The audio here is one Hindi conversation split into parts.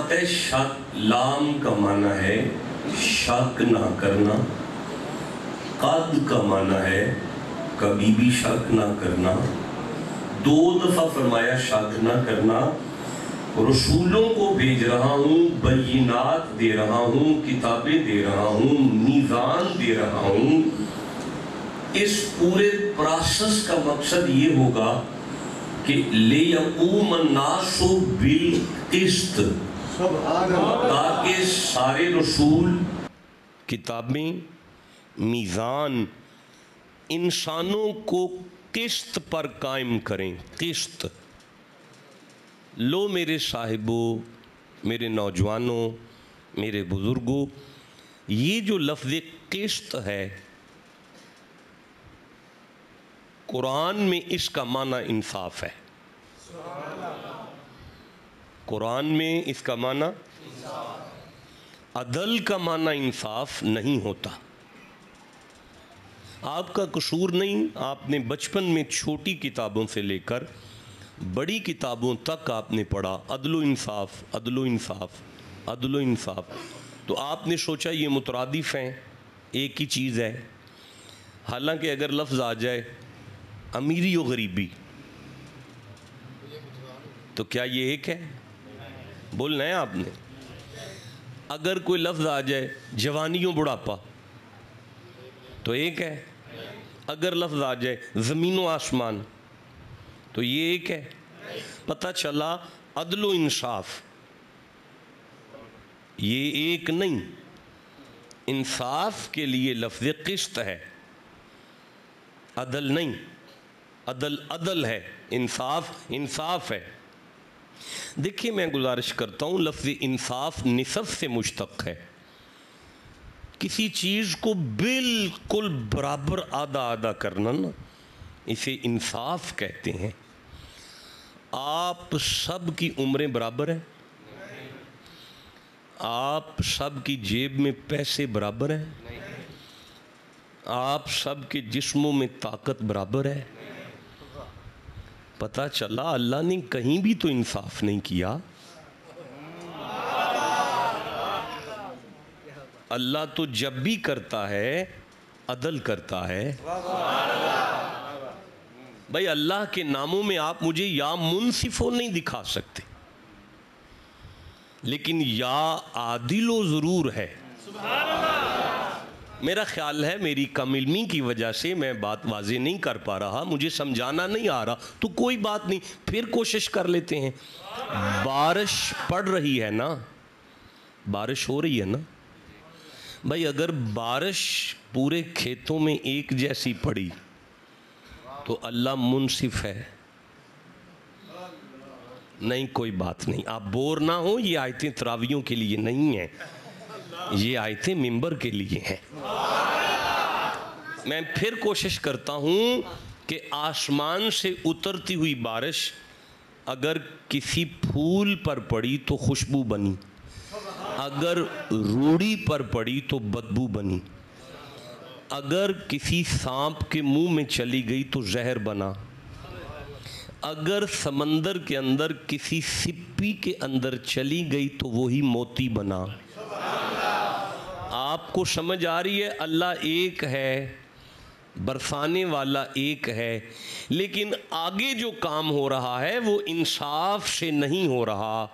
फरमाता है शक, लाम का माना है शक ना करना, कद का माना है कभी भी शक ना करना। 2 दफा फरमाया शक ना करना। रसूलों को भेज रहा हूँ, बय्यिनात दे रहा हूँ, किताबें दे रहा हूँ, मीज़ान दे रहा हूँ। इस पूरे प्रोसेस का मकसद ये होगा कि लियक़ूम अन्नासु बिल क़िस्त, ताकि सारे रसूल, किताबें, मीज़ान इंसानों को किस्त पर कायम करें। किस्त। लो मेरे साहिबों, मेरे नौजवानों, मेरे बुज़ुर्गों, ये जो लफ्ज़ किस्त है कुरान में इसका माना इंसाफ है। कुरान में इसका माना, अदल का माना इंसाफ नहीं होता। आपका कसूर नहीं, आपने बचपन में छोटी किताबों से लेकर बड़ी किताबों तक आपने पढ़ा अदलो इंसाफ, अदलो इंसाफ, अदलो इंसाफ। तो आपने सोचा ये मुतरादिफ हैं, एक ही चीज़ है। हालांकि अगर लफ्ज़ आ जाए अमीरी और गरीबी, तो क्या ये एक है? बोलना है आपने। अगर कोई लफ्ज़ आ जाए जवानी और बुढ़ापा, तो एक है। अगर लफ्ज़ आ जाए ज़मीन व आसमान, तो ये एक है। पता चला अदलो इंसाफ ये एक नहीं। इंसाफ के लिए लफ्ज़ क़िस्त है, अदल नहीं। अदल अदल है, इंसाफ इंसाफ है। देखिए, मैं गुजारिश करता हूँ, लफ्ज़ इंसाफ निसफ़ से मुश्तक़ है। किसी चीज़ को बिल्कुल बराबर आधा आधा करना ना, इसे इंसाफ कहते हैं। आप सब की उम्रें बराबर हैं, आप सब की जेब में पैसे बराबर हैं, आप सब के जिस्मों में ताकत बराबर है। पता चला अल्लाह ने कहीं भी तो इंसाफ नहीं किया। अल्लाह तो जब भी करता है अदल करता है। भाई, अल्लाह के नामों में आप मुझे या मुनसिफो नहीं दिखा सकते, लेकिन या आदिलो ज़रूर है। मेरा ख्याल है मेरी कम इल्मी की वजह से मैं बात वाज़े नहीं कर पा रहा, मुझे समझाना नहीं आ रहा, तो कोई बात नहीं, फिर कोशिश कर लेते हैं। बारिश पड़ रही है ना, बारिश हो रही है ना भाई। अगर बारिश पूरे खेतों में एक जैसी पड़ी तो अल्लाह मुनसिफ है। नहीं, कोई बात नहीं, आप बोर ना हो। ये आयतें तरावियों के लिए नहीं हैं, ये आयतें मिंबर के लिए हैं। मैं फिर कोशिश करता हूँ कि आसमान से उतरती हुई बारिश अगर किसी फूल पर पड़ी तो खुशबू बनी, अगर रूढ़ी पर पड़ी तो बदबू बनी, अगर किसी सांप के मुंह में चली गई तो जहर बना, अगर समंदर के अंदर किसी सिप्पी के अंदर चली गई तो वही मोती बना। आपको समझ आ रही है? अल्लाह एक है, बरसाने वाला एक है, लेकिन आगे जो काम हो रहा है वो इंसाफ से नहीं हो रहा।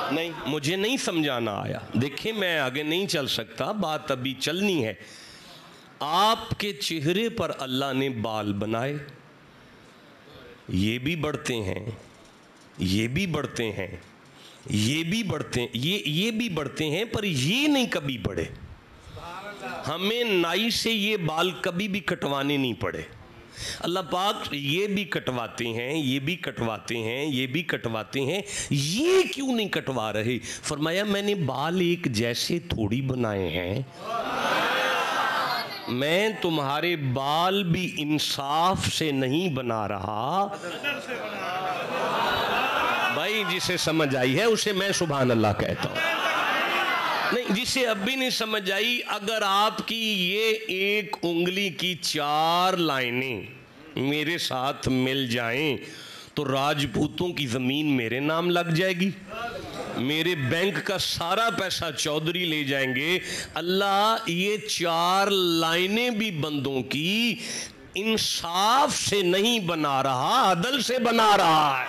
नहीं, मुझे नहीं समझाना आया। देखिए, मैं आगे नहीं चल सकता, बात अभी चलनी है। आपके चेहरे पर अल्लाह ने बाल बनाए, ये भी बढ़ते हैं, ये भी बढ़ते हैं, ये भी बढ़ते हैं, ये भी बढ़ते हैं, पर ये नहीं कभी बढ़े। हमें नाई से ये बाल कभी भी कटवाने नहीं पड़े। अल्लाह पाक ये भी कटवाते हैं, ये भी कटवाते हैं, ये भी कटवाते हैं, ये क्यों नहीं कटवा रहे? फरमाया मैंने बाल एक जैसे थोड़ी बनाए हैं, मैं तुम्हारे बाल भी इंसाफ से नहीं बना रहा। भाई, जिसे समझ आई है उसे मैं सुभान अल्लाह कहता हूँ। नहीं, जिसे अब भी नहीं समझ आई, अगर आपकी ये एक उंगली की 4 लाइनें मेरे साथ मिल जाएं तो राजपूतों की ज़मीन मेरे नाम लग जाएगी, मेरे बैंक का सारा पैसा चौधरी ले जाएंगे। अल्लाह ये 4 लाइनें भी बंदों की इंसाफ से नहीं बना रहा, अदल से बना रहा है।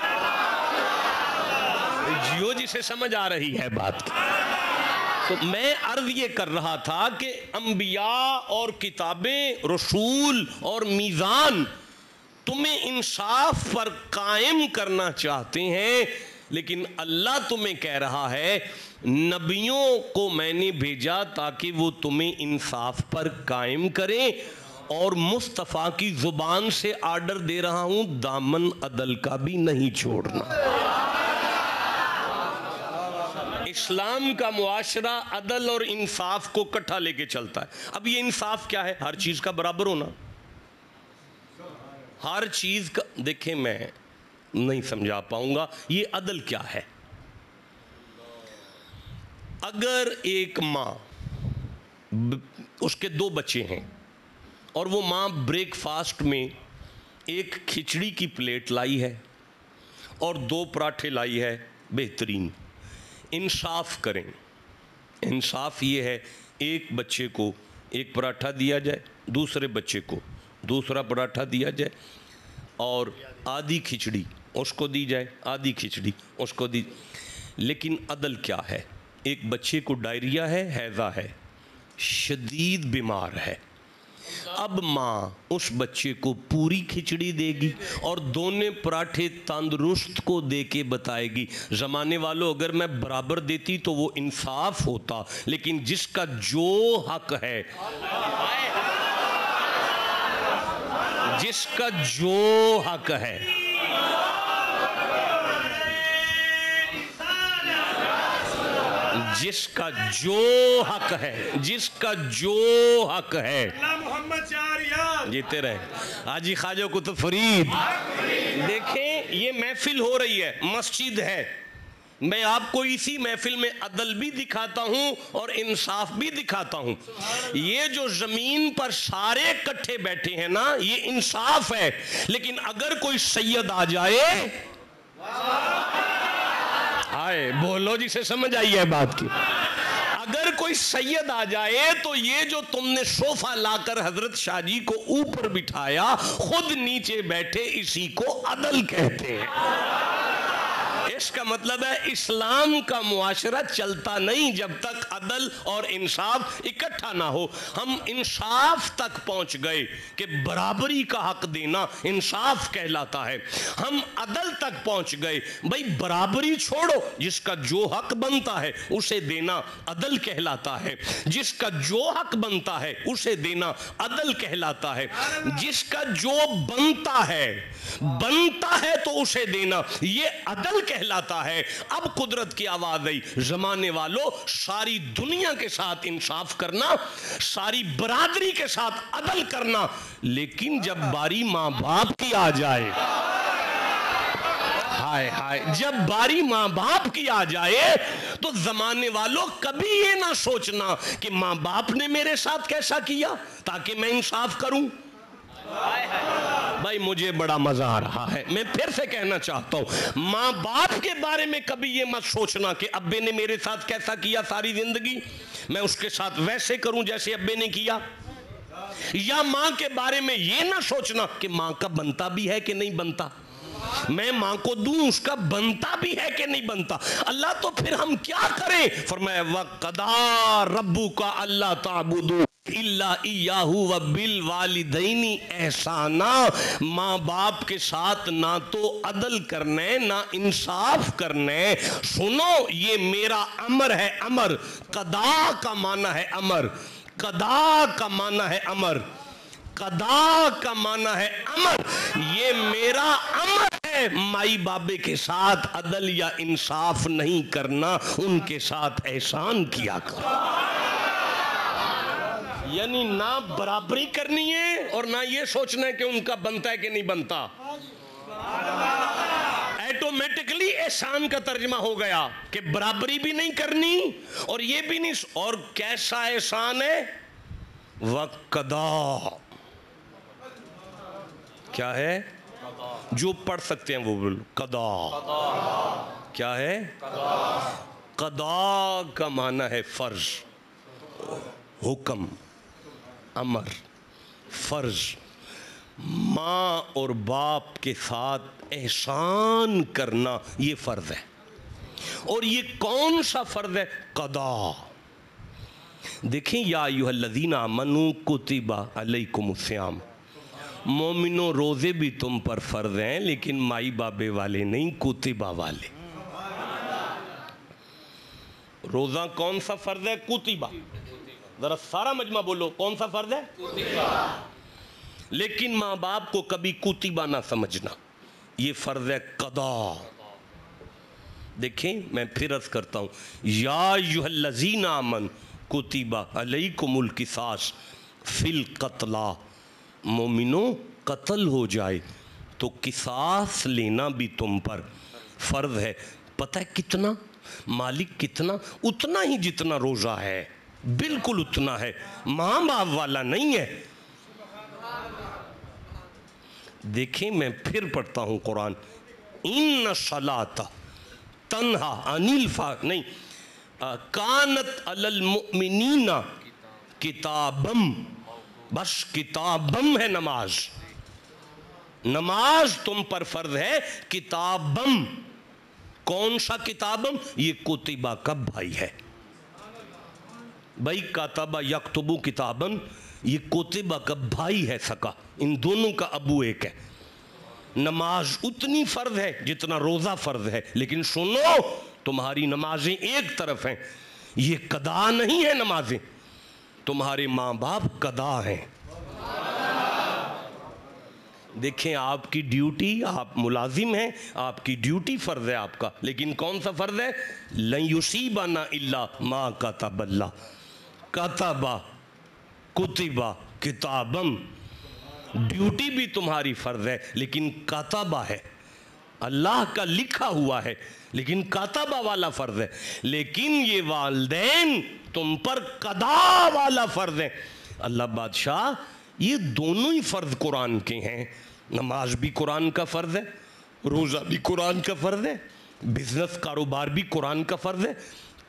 जियो जिसे समझ आ रही है बात की। तो मैं अर्ज ये कर रहा था कि अंबिया और किताबें, रसूल और मीज़ान तुम्हें इंसाफ पर कायम करना चाहते हैं, लेकिन अल्लाह तुम्हें कह रहा है नबियों को मैंने भेजा ताकि वो तुम्हें इंसाफ पर कायम करें, और मुस्तफ़ा की ज़ुबान से आर्डर दे रहा हूं दामन अदल का भी नहीं छोड़ना। इस्लाम का मुआशरा अदल और इंसाफ को इकट्ठा लेके चलता है। अब ये इंसाफ क्या है? हर चीज़ का बराबर होना, हर चीज़ का। देखें, मैं नहीं समझा पाऊंगा ये अदल क्या है। अगर एक माँ, उसके 2 बच्चे हैं और वो माँ ब्रेकफास्ट में एक खिचड़ी की प्लेट लाई है और 2 पराठे लाई है बेहतरीन, इंसाफ करें। इंसाफ ये है एक बच्चे को एक पराठा दिया जाए, दूसरे बच्चे को दूसरा पराठा दिया जाए, और आधी खिचड़ी उसको दी जाए, आधी खिचड़ी उसको दी। लेकिन अदल क्या है? एक बच्चे को डायरिया है, हैज़ा है, शदीद बीमार है। अब माँ उस बच्चे को पूरी खिचड़ी देगी और दोनों पराठे तंदुरुस्त को दे के बताएगी, ज़माने वालों अगर मैं बराबर देती तो वो इंसाफ होता, लेकिन जिसका जो हक है, जिसका जो हक है, जिसका जो हक है, जिसका जो हक है, जीते रहे हाजी ख्वाजा कुतुब फरीद। देखें, ये महफिल हो रही है, मस्जिद है, मैं आपको इसी महफिल में अदल भी दिखाता हूं और इंसाफ भी दिखाता हूं। ये जो जमीन पर सारे इकट्ठे बैठे हैं ना, ये इंसाफ है। लेकिन अगर कोई सैयद आ जाए, हाय बोलो जिसे समझ आई है बात की, अगर कोई सैयद आ जाए तो ये जो तुमने सोफा लाकर हजरत शाहजी को ऊपर बिठाया, खुद नीचे बैठे, इसी को अदल कहते हैं। इसका मतलब है इस्लाम का मुआशरा चलता नहीं जब तक अदल और इंसाफ इकट्ठा ना हो। हम इंसाफ तक पहुंच गए कि बराबरी का हक देना इंसाफ कहलाता है। हम अदल तक पहुंच गए, भाई बराबरी छोड़ो, जिसका जो हक बनता है उसे देना अदल कहलाता है। जिसका जो हक बनता है उसे देना अदल कहलाता है। जिसका जो बनता है तो उसे देना ये अदल कहलाता है। अब कुदरत की आवाज आई, जमाने वालों सारी दुनिया के साथ इंसाफ करना, सारी बरादरी के साथ अदल करना, लेकिन जब बारी मां बाप की आ जाए, हाय हाय, जब बारी मां बाप की आ जाए तो जमाने वालों कभी ये ना सोचना कि मां बाप ने मेरे साथ कैसा किया ताकि मैं इंसाफ करूं। भाई मुझे बड़ा मजा आ रहा है, मैं फिर से कहना चाहता हूं, मां बाप के बारे में कभी ये मत सोचना कि अब्बे ने मेरे साथ कैसा किया सारी जिंदगी, मैं उसके साथ वैसे करूं जैसे अब्बे ने किया। या मां के बारे में ये ना सोचना कि मां का बनता भी है कि नहीं बनता, मैं मां को दूं उसका बनता भी है कि नहीं बनता। अल्लाह तो फिर हम क्या करें? फरमाया वक़दा रब्बुका अल्ला ताबुदू इल्ला इय्याहु व बिल वालिदैनी एहसाना। माँ बाप के साथ ना तो अदल करने ना इंसाफ करने। सुनो, ये मेरा अमर है, अमर कदा का माना है अमर, कदा का माना है अमर, कदा का माना है अमर, ये मेरा अमर है। माई बाबे के साथ अदल या इंसाफ नहीं करना, उनके साथ एहसान किया करो। यानी ना बराबरी करनी है और ना ये सोचना है कि उनका बनता है कि नहीं बनता। ऑटोमेटिकली एहसान का तर्जमा हो गया कि बराबरी भी नहीं करनी और ये भी नहीं। और कैसा एहसान है? वक़दा, क्या है? जो पढ़ सकते हैं वो बोलो कदा। क्या है? कदा का माना है फर्ज, हुक्म, अमर, फर्ज। माँ और बाप के साथ एहसान करना ये फर्ज है। और ये कौन सा फर्ज है? कदा। देखें, या अय्युहल्लज़ीना आमनू कुतिबा अलैकुमुस्सियाम, मोमिनो रोज़े भी तुम पर फर्ज हैं, लेकिन माई बाबे वाले नहीं, कुतिबा वाले। रोज़ा कौन सा फर्ज है? कुतिबा। ज़रा सारा मजमा बोलो, कौन सा फर्ज है? कुतिबा। लेकिन माँ बाप को कभी कुतिबा ना समझना, ये फर्ज है कदा। देखें, मैं फिर अर्ज करता हूँ, या अय्युहल्लज़ीना आमनू कुतिबा अलैकुमुल क़िसास फिल क़त्ला, मोमिनो कत्ल हो जाए तो किसास लेना भी तुम पर फर्ज है। पता है कितना? मालिक कितना? उतना ही जितना रोज़ा है, बिल्कुल उतना है, माँ बाप वाला नहीं है। देखें, मैं फिर पढ़ता हूँ कुरान, इन्न सलाता तन्हा अनिल फा नहीं कानत अलल मुमिनीना किताबम, बस किताबम है नमाज। नमाज तुम पर फर्ज है, किताबम। कौन सा किताबम? ये कुतिबा का भाई है भाई, कातबा यक्तुबु किताबन, ये कुतिबा का भाई है सका, इन दोनों का अबू एक है। नमाज उतनी फर्ज है जितना रोज़ा फर्ज है, लेकिन सुनो, तुम्हारी नमाजें एक तरफ हैं, ये कदा नहीं है नमाजें, तुम्हारे माँ बाप कदा हैं। देखें, आपकी ड्यूटी, आप मुलाजिम हैं, आपकी ड्यूटी फ़र्ज़ है आपका, लेकिन कौन सा फ़र्ज़ है? लन युसीबाना इल्ला मा कतबल्लाह, कतबा, कुतिबा, किताबम। ड्यूटी भी तुम्हारी फ़र्ज़ है, लेकिन कतबा है, अल्लाह का लिखा हुआ है, लेकिन कातबा वाला फ़र्ज़ है। लेकिन ये वालदैन तुम पर कदा वाला फ़र्ज़ है। अल्लाह बादशाह, ये दोनों ही फ़र्ज़ कुरान के हैं। नमाज भी कुरान का फ़र्ज़ है, रोज़ा भी कुरान का फ़र्ज़ है, बिज़नेस कारोबार भी कुरान का फ़र्ज़ है,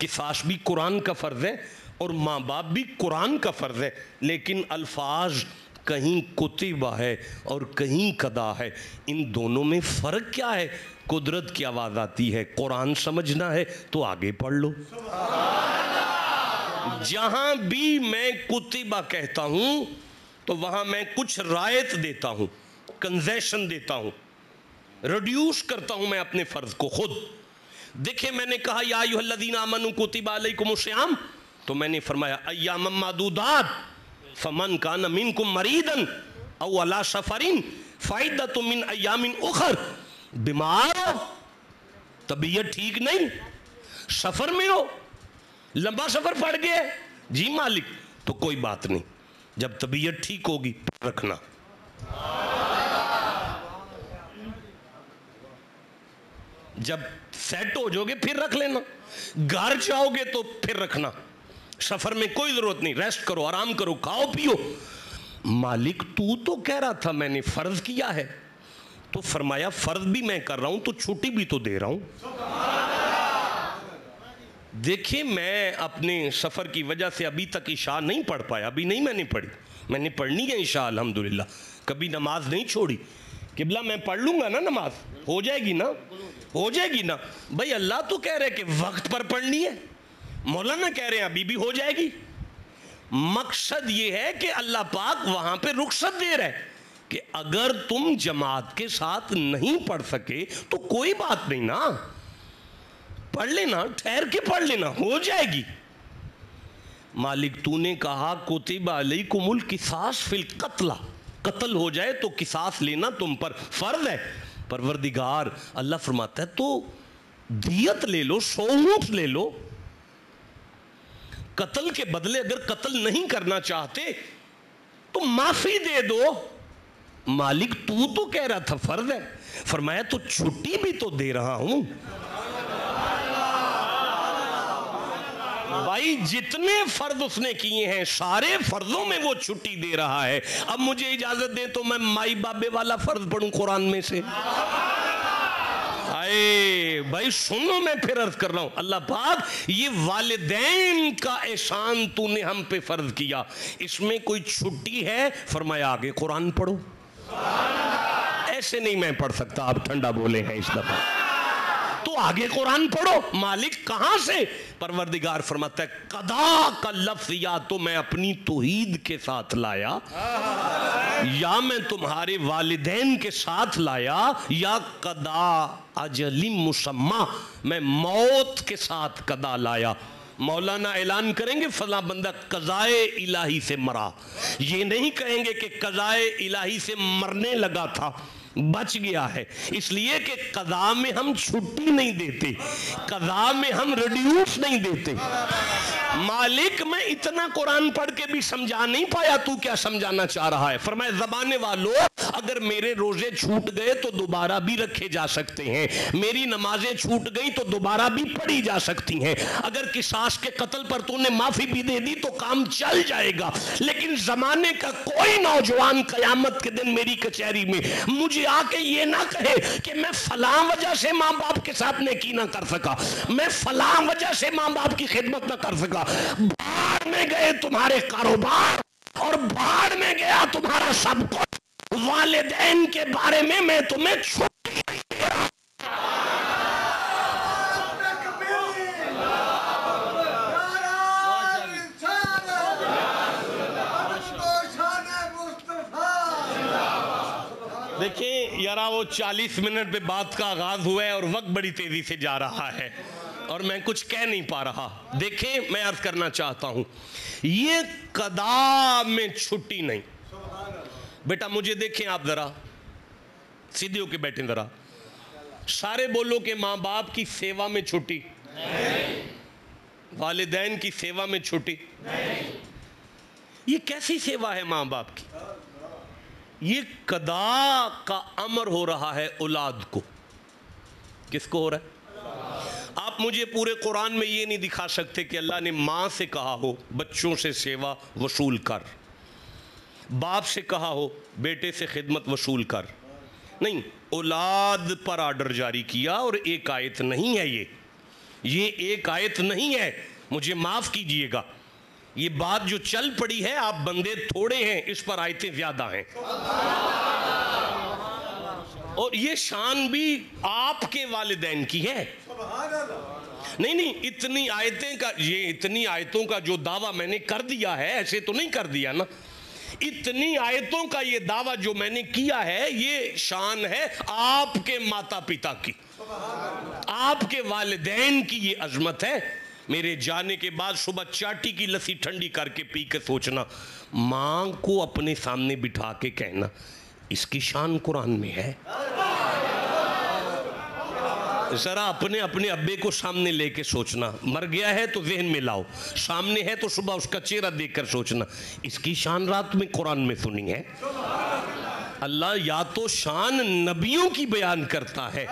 किसास भी कुरान का फ़र्ज़ है, और माँ बाप भी कुरान का फ़र्ज़ है। लेकिन अल्फाज कहीं कुतिबा है और कहीं कदा है। इन दोनों में फ़र्क क्या है? कुदरत की आवाज़ आती है, कुरान समझना है तो आगे पढ़ लो। जहाँ भी मैं कुतिबा कहता हूँ तो वहाँ मैं कुछ रायत देता हूँ, कंसेशन देता हूँ, रिड्यूस करता हूँ मैं अपने फ़र्ज़ को खुद। देखिए, मैंने कहा या अय्युहल्लज़ीना आमनू कुतिबा अलैकुमुस्सियाम, तो मैंने फरमाया अय्यामम मादूदात फमन कान मिनकुम मरीदन औ अला सफरिन फ़इद्दतुम मिन अय्यामिन उखर। बीमार हो, तबीयत ठीक नहीं, सफ़र में हो, लंबा सफ़र पड़ गया, जी मालिक, तो कोई बात नहीं, जब तबीयत ठीक होगी तो रखना। जब सेट हो जाओगे फिर रख लेना, घर जाओगे तो फिर रखना, सफर में कोई जरूरत नहीं, रेस्ट करो, आराम करो, खाओ पियो। मालिक, तू तो कह रहा था मैंने फर्ज किया है, तो फरमाया फर्ज भी मैं कर रहा हूं तो छुट्टी भी तो दे रहा हूं। देखिए, मैं अपने सफर की वजह से अभी तक इशा नहीं पढ़ पाया, अभी नहीं मैंने पढ़ी, मैंने पढ़नी है इशा अल्हम्दुलिल्लाह, कभी नमाज नहीं छोड़ी। किबला मैं पढ़ लूंगा ना, नमाज हो जाएगी ना, हो जाएगी ना। भाई अल्लाह तो कह रहे कि वक्त पर पढ़नी है, मौलाना कह रहे हैं अभी भी हो जाएगी। मकसद ये है कि अल्लाह पाक वहां पे रुख्सत दे रहा है कि अगर तुम जमात के साथ नहीं पढ़ सके तो कोई बात नहीं ना, पढ़ लेना, ठहर के पढ़ लेना, हो जाएगी। मालिक, तूने कहा कुतिबा अलैकुमुल क़िसास फिल क़त्ला, कत्ल हो जाए तो किसास लेना तुम पर फर्ज है। परवरदिगार अल्लाह फरमाता है तो दियत ले लो, 100 ऊंट ले लो, कत्ल के बदले अगर कत्ल नहीं करना चाहते तो माफी दे दो। मालिक, तू तो कह रहा था फर्ज है, फरमाया तो छुट्टी भी तो दे रहा हूं। भाई जितने फर्ज उसने किए हैं सारे फर्जों में वो छुट्टी दे रहा है। अब मुझे इजाजत दे तो मैं माई बाबे वाला फर्ज पढ़ूं कुरान में से। आए भाई सुनो, मैं फिर अर्ज कर रहा हूं, अल्लाह पाक ये वालिदैन का एहसान तूने हम पे फर्ज किया, इसमें कोई छुट्टी है? फरमाया आगे कुरान पढ़ो। ऐसे नहीं मैं पढ़ सकता, आप ठंडा बोले हैं इस दफा, तो आगे कुरान पढ़ो। मालिक कहां से? परवरदिगार फरमाता है कदा का लफ्ज या तो मैं अपनी तौहीद के साथ लाया, या मैं तुम्हारे वालिदैन के साथ लाया, या कदा अजली मुसम्मा मैं मौत के साथ कदा लाया। मौलाना ऐलान करेंगे फला बंदा कज़ाए इलाही से मरा, ये नहीं कहेंगे कि कज़ाए इलाही से मरने लगा था, बच गया है। इसलिए कि कज़ा में हम छुट्टी नहीं देते, कज़ा में हम रिड्यूस नहीं देते। मालिक मैं इतना कुरान पढ़ के भी समझा नहीं पाया, तू क्या समझाना चाह रहा है? फरमाए ज़बाने वालों, अगर मेरे रोजे छूट गए तो दोबारा भी रखे जा सकते हैं, मेरी नमाजें छूट गई तो दोबारा भी पढ़ी जा सकती हैं, अगर किसास के कत्ल पर तूने माफी भी दे दी तो काम चल जाएगा। लेकिन जमाने का कोई नौजवान कयामत के दिन मेरी कचहरी में मुझे आके ये ना कहे कि मैं फलां वजह से माँ बाप के साथ नेकी ना कर सका, मैं फलां वजह से माँ बाप की खिदमत ना कर सका। बाढ़ में गए तुम्हारे कारोबार और बाढ़ में गया तुम्हारा सब कुछ। वालिदैन के बारे में मैं तुम्हें छुट्टी नहीं दे रहा। देखिए यारा, वो 40 मिनट पे बात का आगाज हुआ है और वक्त बड़ी तेजी से जा रहा है और मैं कुछ कह नहीं पा रहा। देखें, मैं अर्ज करना चाहता हूं, ये कदा में छुट्टी नहीं। बेटा मुझे देखें आप जरा, सीधे होके बैठे जरा, सारे बोलो कि माँ बाप की सेवा में छुट्टी, वालिदैन की सेवा में छुट्टी। ये कैसी सेवा है माँ बाप की? ये कदा का अमर हो रहा है औलाद को। किसको हो रहा है? आप मुझे पूरे कुरान में ये नहीं दिखा सकते कि अल्लाह ने माँ से कहा हो बच्चों से सेवा वसूल कर, बाप से कहा हो बेटे से खिदमत वसूल कर। नहीं, औलाद पर आर्डर जारी किया। और एक आयत नहीं है ये एक आयत नहीं है, मुझे माफ़ कीजिएगा। ये बात जो चल पड़ी है, आप बंदे थोड़े हैं, इस पर आयतें ज़्यादा हैं। और ये शान भी आपके वालिदैन की है। नहीं, इतनी आयतें का, ये इतनी आयतों का जो दावा मैंने कर दिया है, ऐसे तो नहीं कर दिया ना, इतनी आयतों का ये दावा जो मैंने किया है, ये शान है आपके माता पिता की, आपके वालिदैन की ये अजमत है। मेरे जाने के बाद सुबह चाटी की लस्सी ठंडी करके पी के सोचना, मां को अपने सामने बिठा के कहना इसकी शान कुरान में है। जरा अपने अपने अब्बे को सामने लेके सोचना, मर गया है तो जहन में लाओ, सामने है तो सुबह उसका चेहरा देखकर सोचना इसकी शान रात में कुरान में सुनी है। अल्लाह या तो शान नबियों की बयान करता है,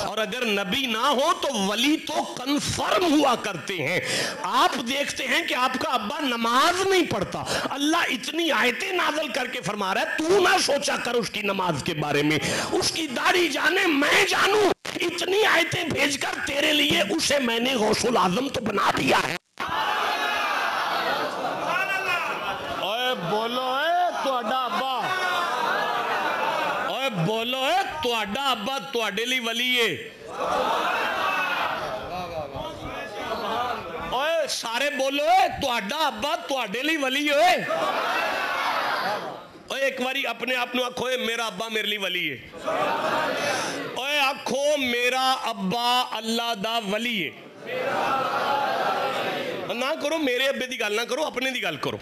और अगर नबी ना हो तो वली तो कंफर्म हुआ करते हैं। आप देखते हैं कि आपका अब्बा नमाज नहीं पढ़ता, अल्लाह इतनी आयतें नाज़िल करके फरमा रहा है तू ना सोचा कर उसकी नमाज के बारे में, उसकी दाढ़ी जाने मैं जानूं, इतनी आयतें भेजकर तेरे लिए उसे मैंने गौसुल आजम तो बना दिया है। ओए बोलो तुहाडा अब्बा, ओए बोलो तुहाडा अब्बा तुहाडे लिए वली है। ओए सारे बोलो तुहाडा अब्बा तुहाडे लिए वली है। ओए एक बारी अपने आप को आखो मेरा अब्बा मेरे लिए वली है। ओए आखो मेरा अब्बा अल्लाह दा वली है। ना करो मेरे अब्बे की गल ना करो, अपने की गल करो,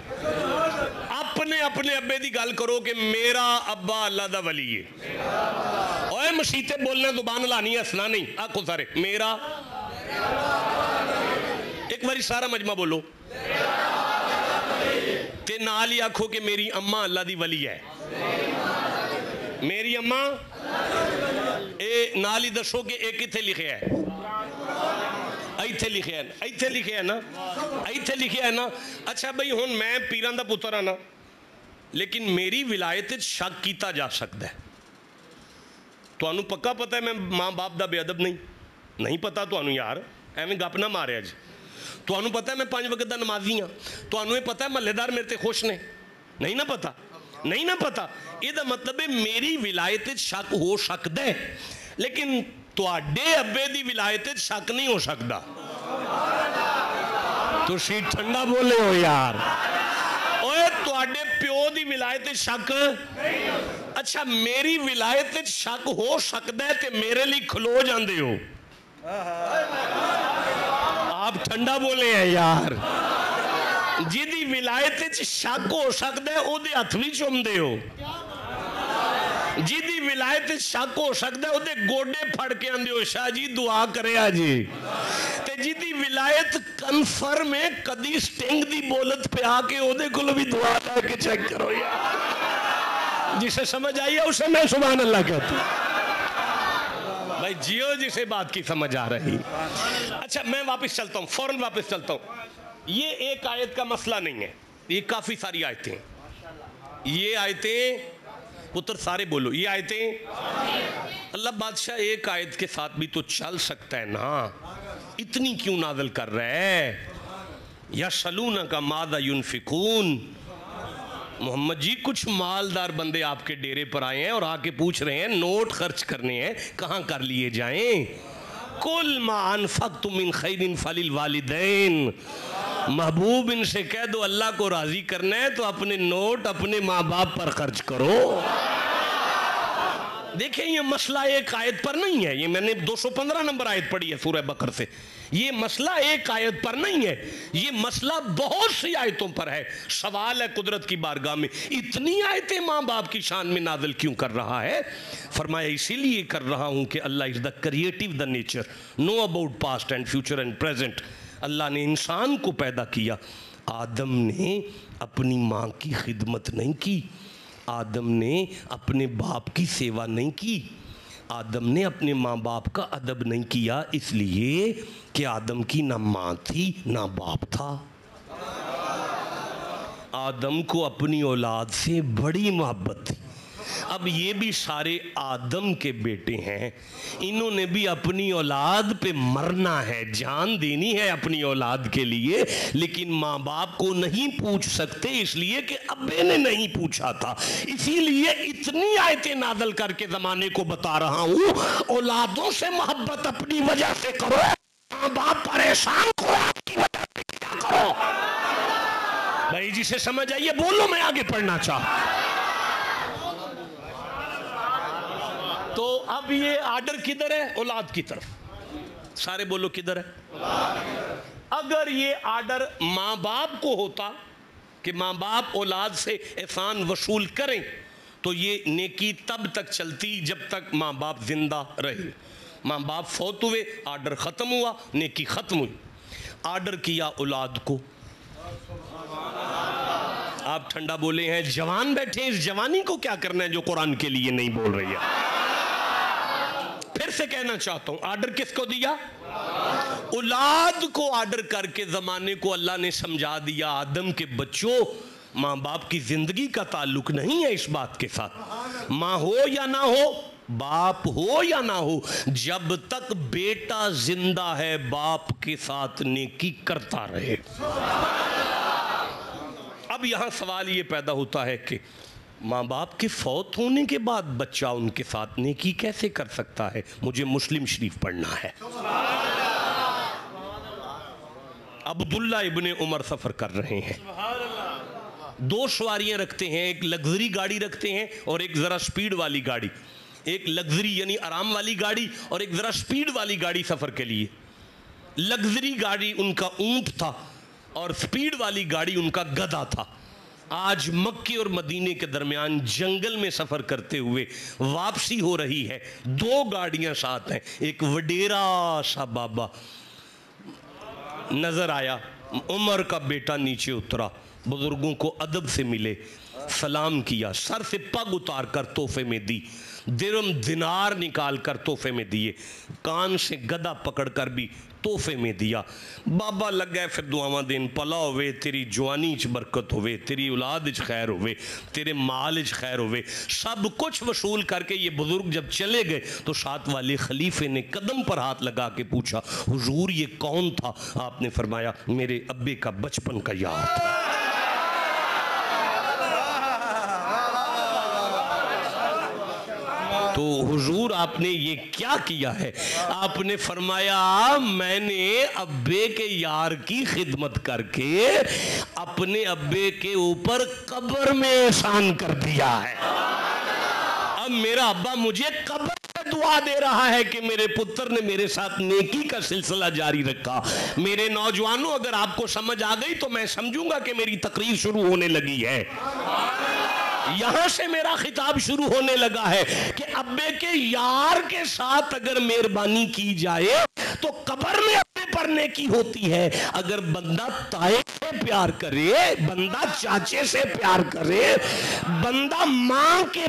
अपने अपने अब्बे की गल करो कि मेरा अब्बा अल्लाह दा वली है। ओए मसीते बोलना, जुबान लानी, हंसना नहीं। आखो सारे मेरा, एक बारी सारा मजमा बोलो ते नाल ही आखो कि मेरी अम्मा अल्लाह दी वली है। मेरी अम्मा, ए नाल ही दसो कि एक किथे लिखे है। इत्थे लिखे है ना, इत्थे लिखे है ना, इत्थे लिखे है ना। अच्छा भाई हुण मैं पीरां दा पुत्तर हाँ ना, लेकिन मेरी विलायत शक किया जा सकता है। तुहानू पक्का पता है मैं माँ बाप का बेअदब नहीं पता तुहानू यार, एवें गप ना मारिया जी। तुहानू पता है मैं 5 वक्त का नमाजी हाँ, तुहानू ये पता है महल्लेदार मेरे ते खुश ने, नहीं ना पता, नहीं ना पता। इसका मतलब है मेरी विलायत शक हो सकता है, लेकिन तुहाडे अब्बे दी विलायत शक नहीं हो सकता। तुसी ठंडा बोले हो यार, ओए तुहाडे प्यो दी विलायत शक। अच्छा मेरी विलायत शक हो सकता है तो मेरे लिए खलो जाते हो। आप ठंडा बोले हैं यार। जिदी विलायत शक हो सकता है ओदे हथ भी चुमदे हो, जिदी विलायत शक हो सकता है ओदे गोडे फड़ के आंदे हो, शाह जी दुआ करे जी। ते जिदी विलायत कन्फर्म है, कदी स्टिंग दी बोलत पे आके ओदे कोल भी दुआ लेके चेक करो यार। जिसे समझ आई है उसे मैं सुभान अल्लाह कहता हूं भाई, जियो जिसे बात की समझ आ रही। अच्छा मैं वापस चलता हूं, फौरन वापस चलता हूं। ये एक आयत का मसला नहीं है, ये काफी सारी आयतें, ये आयतें पुत्र सारे बोलो, ये आयतें अल्लाह बादशाह एक आयत के साथ भी तो चल सकता है ना, इतनी क्यों नाज़िल कर रहा है? यशलूना का मादा युनफिकून, मोहम्मद जी कुछ मालदार बंदे आपके डेरे पर आए हैं और आके पूछ रहे हैं नोट खर्च करने हैं, कहाँ कर लिए जाएं? कुल मा अनफक़्तुम मिन खैरिन फलिल वालिदैन, महबूब इनसे कह दो अल्लाह को राजी करना है तो अपने नोट अपने माँ बाप पर खर्च करो। देखें ये मसला एक आयत पर नहीं है, ये मैंने 215 नंबर आयत पढ़ी है सूरह बकर से। ये मसला एक आयत पर नहीं है, ये मसला बहुत सी आयतों पर है। सवाल है कुदरत की बारगाह में इतनी आयतें माँ बाप की शान में नाज़िल क्यों कर रहा है? फरमाया इसीलिए कर रहा हूँ कि Allah is the creative the nature, know about past and future and present. Allah ने इंसान को पैदा किया, आदम ने अपनी माँ की खिदमत नहीं की, आदम ने अपने बाप की सेवा नहीं की, आदम ने अपने माँ बाप का अदब नहीं किया, इसलिए कि आदम की ना माँ थी ना बाप था। आदम को अपनी औलाद से बड़ी मोहब्बत थी। अब ये भी सारे आदम के बेटे हैं, इन्होंने भी अपनी औलाद पे मरना है, जान देनी है अपनी औलाद के लिए, लेकिन माँ बाप को नहीं पूछ सकते इसलिए कि अब्बे ने नहीं पूछा था। इसीलिए इतनी आयतें नाज़िल करके ज़माने को बता रहा हूँ, औलादों से मोहब्बत अपनी वजह से करो, माँ बाप परेशान को आपकी वजह से क्या करो। भाई जिसे समझ आइए बोलो, मैं आगे पढ़ना चाहूँ। तो अब ये आर्डर किधर है? औलाद की तरफ। सारे बोलो किधर है? अगर ये आर्डर माँ बाप को होता कि माँ बाप औलाद से एहसान वसूल करें तो ये नेकी तब तक चलती जब तक माँ बाप जिंदा रहे। माँ बाप फौत हुए, आर्डर ख़त्म हुआ, नेकी ख़त्म हुई। आर्डर किया औलाद को। आप ठंडा बोले हैं, जवान बैठे, इस जवानी को क्या करना है जो कुरान के लिए नहीं बोल रही है? फिर से कहना चाहता हूं, आर्डर किसको दिया? औलाद को आर्डर करके जमाने को अल्लाह ने समझा दिया, आदम के बच्चों माँ बाप की जिंदगी का ताल्लुक नहीं है इस बात के साथ। माँ हो या ना हो, बाप हो या ना हो, जब तक बेटा जिंदा है बाप के साथ नेकी करता रहे। अब यहां सवाल ये पैदा होता है कि माँ बाप के फौत होने के बाद बच्चा उनके साथ नेकी कैसे कर सकता है? मुझे मुस्लिम शरीफ पढ़ना है। अब्दुल्ला इब्ने उमर सफर कर रहे हैं, 2 सवारियां रखते हैं, एक लग्जरी गाड़ी रखते हैं और एक जरा स्पीड वाली गाड़ी। एक लग्जरी यानी आराम वाली गाड़ी और एक जरा स्पीड वाली गाड़ी सफर के लिए। लग्जरी गाड़ी उनका ऊंट था और स्पीड वाली गाड़ी उनका गधा था। आज मक्के और मदीने के दरमियान जंगल में सफर करते हुए वापसी हो रही है, 2 गाड़ियां साथ हैं। एक वडेरा सा बाबा नजर आया, उमर का बेटा नीचे उतरा, बुजुर्गों को अदब से मिले, सलाम किया, सर से पग उतार कर तोहफे में दी, दिरम दिनार निकाल कर तोहफे में दिए, कान से गदा पकड़ कर भी तोहफे में दिया। बाबा लग गए फिर दुआवां देन, भला होवे, तेरी जवानी च बरकत होवे, तेरी औलाद च खैर होवे, तेरे माल च खैर होवे। सब कुछ वसूल करके ये बुजुर्ग जब चले गए तो साथ वाले खलीफे ने कदम पर हाथ लगा के पूछा, हुजूर ये कौन था? आपने फरमाया, मेरे अब्बे का बचपन का यार था। तो हुजूर आपने ये क्या किया है? आपने फरमाया, मैंने अब्बे के यार की खिदमत करके अपने अब्बे के ऊपर कब्र में एहसान कर दिया है। अब मेरा अब्बा मुझे कब्र में दुआ दे रहा है कि मेरे पुत्र ने मेरे साथ नेकी का सिलसिला जारी रखा। मेरे नौजवानों, अगर आपको समझ आ गई तो मैं समझूंगा कि मेरी तकरीर शुरू होने लगी है। यहां से मेरा खिताब शुरू होने लगा है कि अब्बे के यार के साथ अगर मेहरबानी की जाए तो कब्र में अपने पर नेकी होती है। अगर बंदा ताए से प्यार करे, बंदा चाचे से प्यार करे, बंदा मां के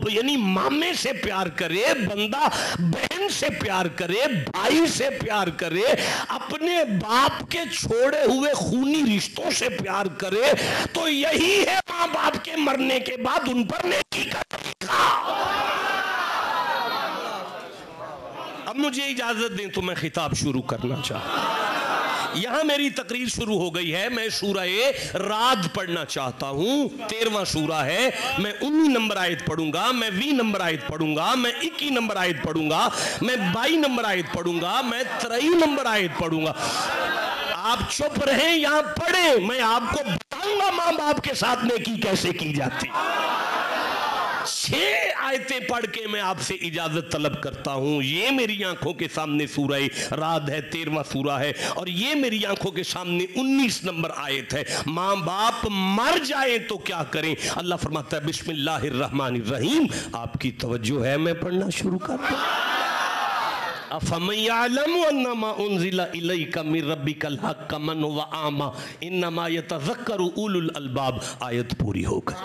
यानी मामे से प्यार करे, बंदा बहन से प्यार करे, भाई से प्यार करे, अपने बाप के छोड़े हुए खूनी रिश्तों से प्यार करे, तो यही है मां बाप के मरने के बाद उन पर नेकी का तरीका। अब मुझे इजाजत दें तो मैं खिताब शुरू करना चाहता। यहां मेरी तकरीर शुरू हो गई है। मैं सूरह राद पढ़ना चाहता हूं। 13वां सूरा है। मैं 19 नंबर आयत पढ़ूंगा, मैं 20 नंबर आयत पढ़ूंगा, मैं 21 नंबर आयत पढ़ूंगा, मैं 22 नंबर आयत पढ़ूंगा, मैं 23 नंबर आयत पढ़ूंगा। आप चुप रहें, यहां पढ़े, मैं आपको बताऊंगा मां बाप के साथ नेकी कैसे की जाती। 6 आयतें पढ़ के मैं आपसे इजाजत तलब करता हूं। ये मेरी आंखों के सामने सूरह राद है, 13वां सूरा है, और ये मेरी आंखों के सामने 19 नंबर आयत है। मां बाप मर जाए तो क्या करें? अल्लाह फरमाता है, बिस्मिल्लाहिर्रहमानिर्रहीम। आपकी तवज्जो है, मैं पढ़ना शुरू करता हूं। अफमन यअलमु अन्नमा उन्ज़िला इलैका मिन रब्बिकल हक़्क़ कमन हुवा आमा इन्नमा यतज़क्करु उलुल अलबाब। आयत पूरी हो गई।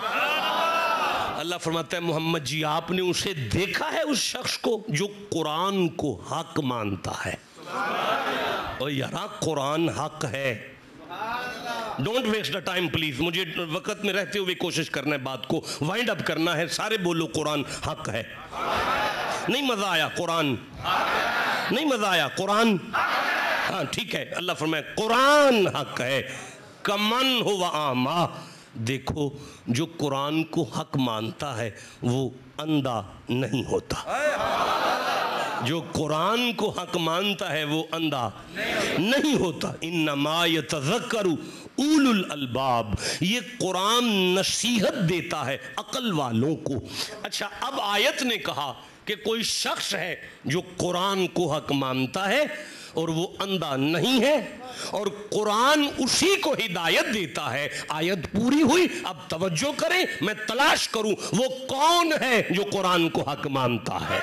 अल्लाह फरमाता है, मोहम्मद जी आपने उसे देखा है, उस शख्स को जो कुरान को हक मानता है। और यारा कुरान हक है। Don't waste the time please. मुझे वक्त में रहते हुए कोशिश करना है, बात को वाइंड अप करना है। सारे बोलो कुरान हक है। नहीं मजा आया? कुरान नहीं मजा आया? कुरान हाँ ठीक है। अल्लाह फरमाए कुरान हक है। कमन हुवा आमा। देखो, जो कुरान को हक मानता है वो अंधा नहीं होता। जो कुरान को हक मानता है वो अंधा नहीं होता। इन्नमा यतज़क्करु उलुल अलबाब। ये कुरान नसीहत देता है अकल वालों को। अच्छा, अब आयत ने कहा कि कोई शख्स है जो कुरान को हक मानता है और वो अंधा नहीं है, और कुरान उसी को हिदायत देता है। आयत पूरी हुई। अब तवज्जो करें, मैं तलाश करूं वो कौन है जो कुरान को हक मानता है,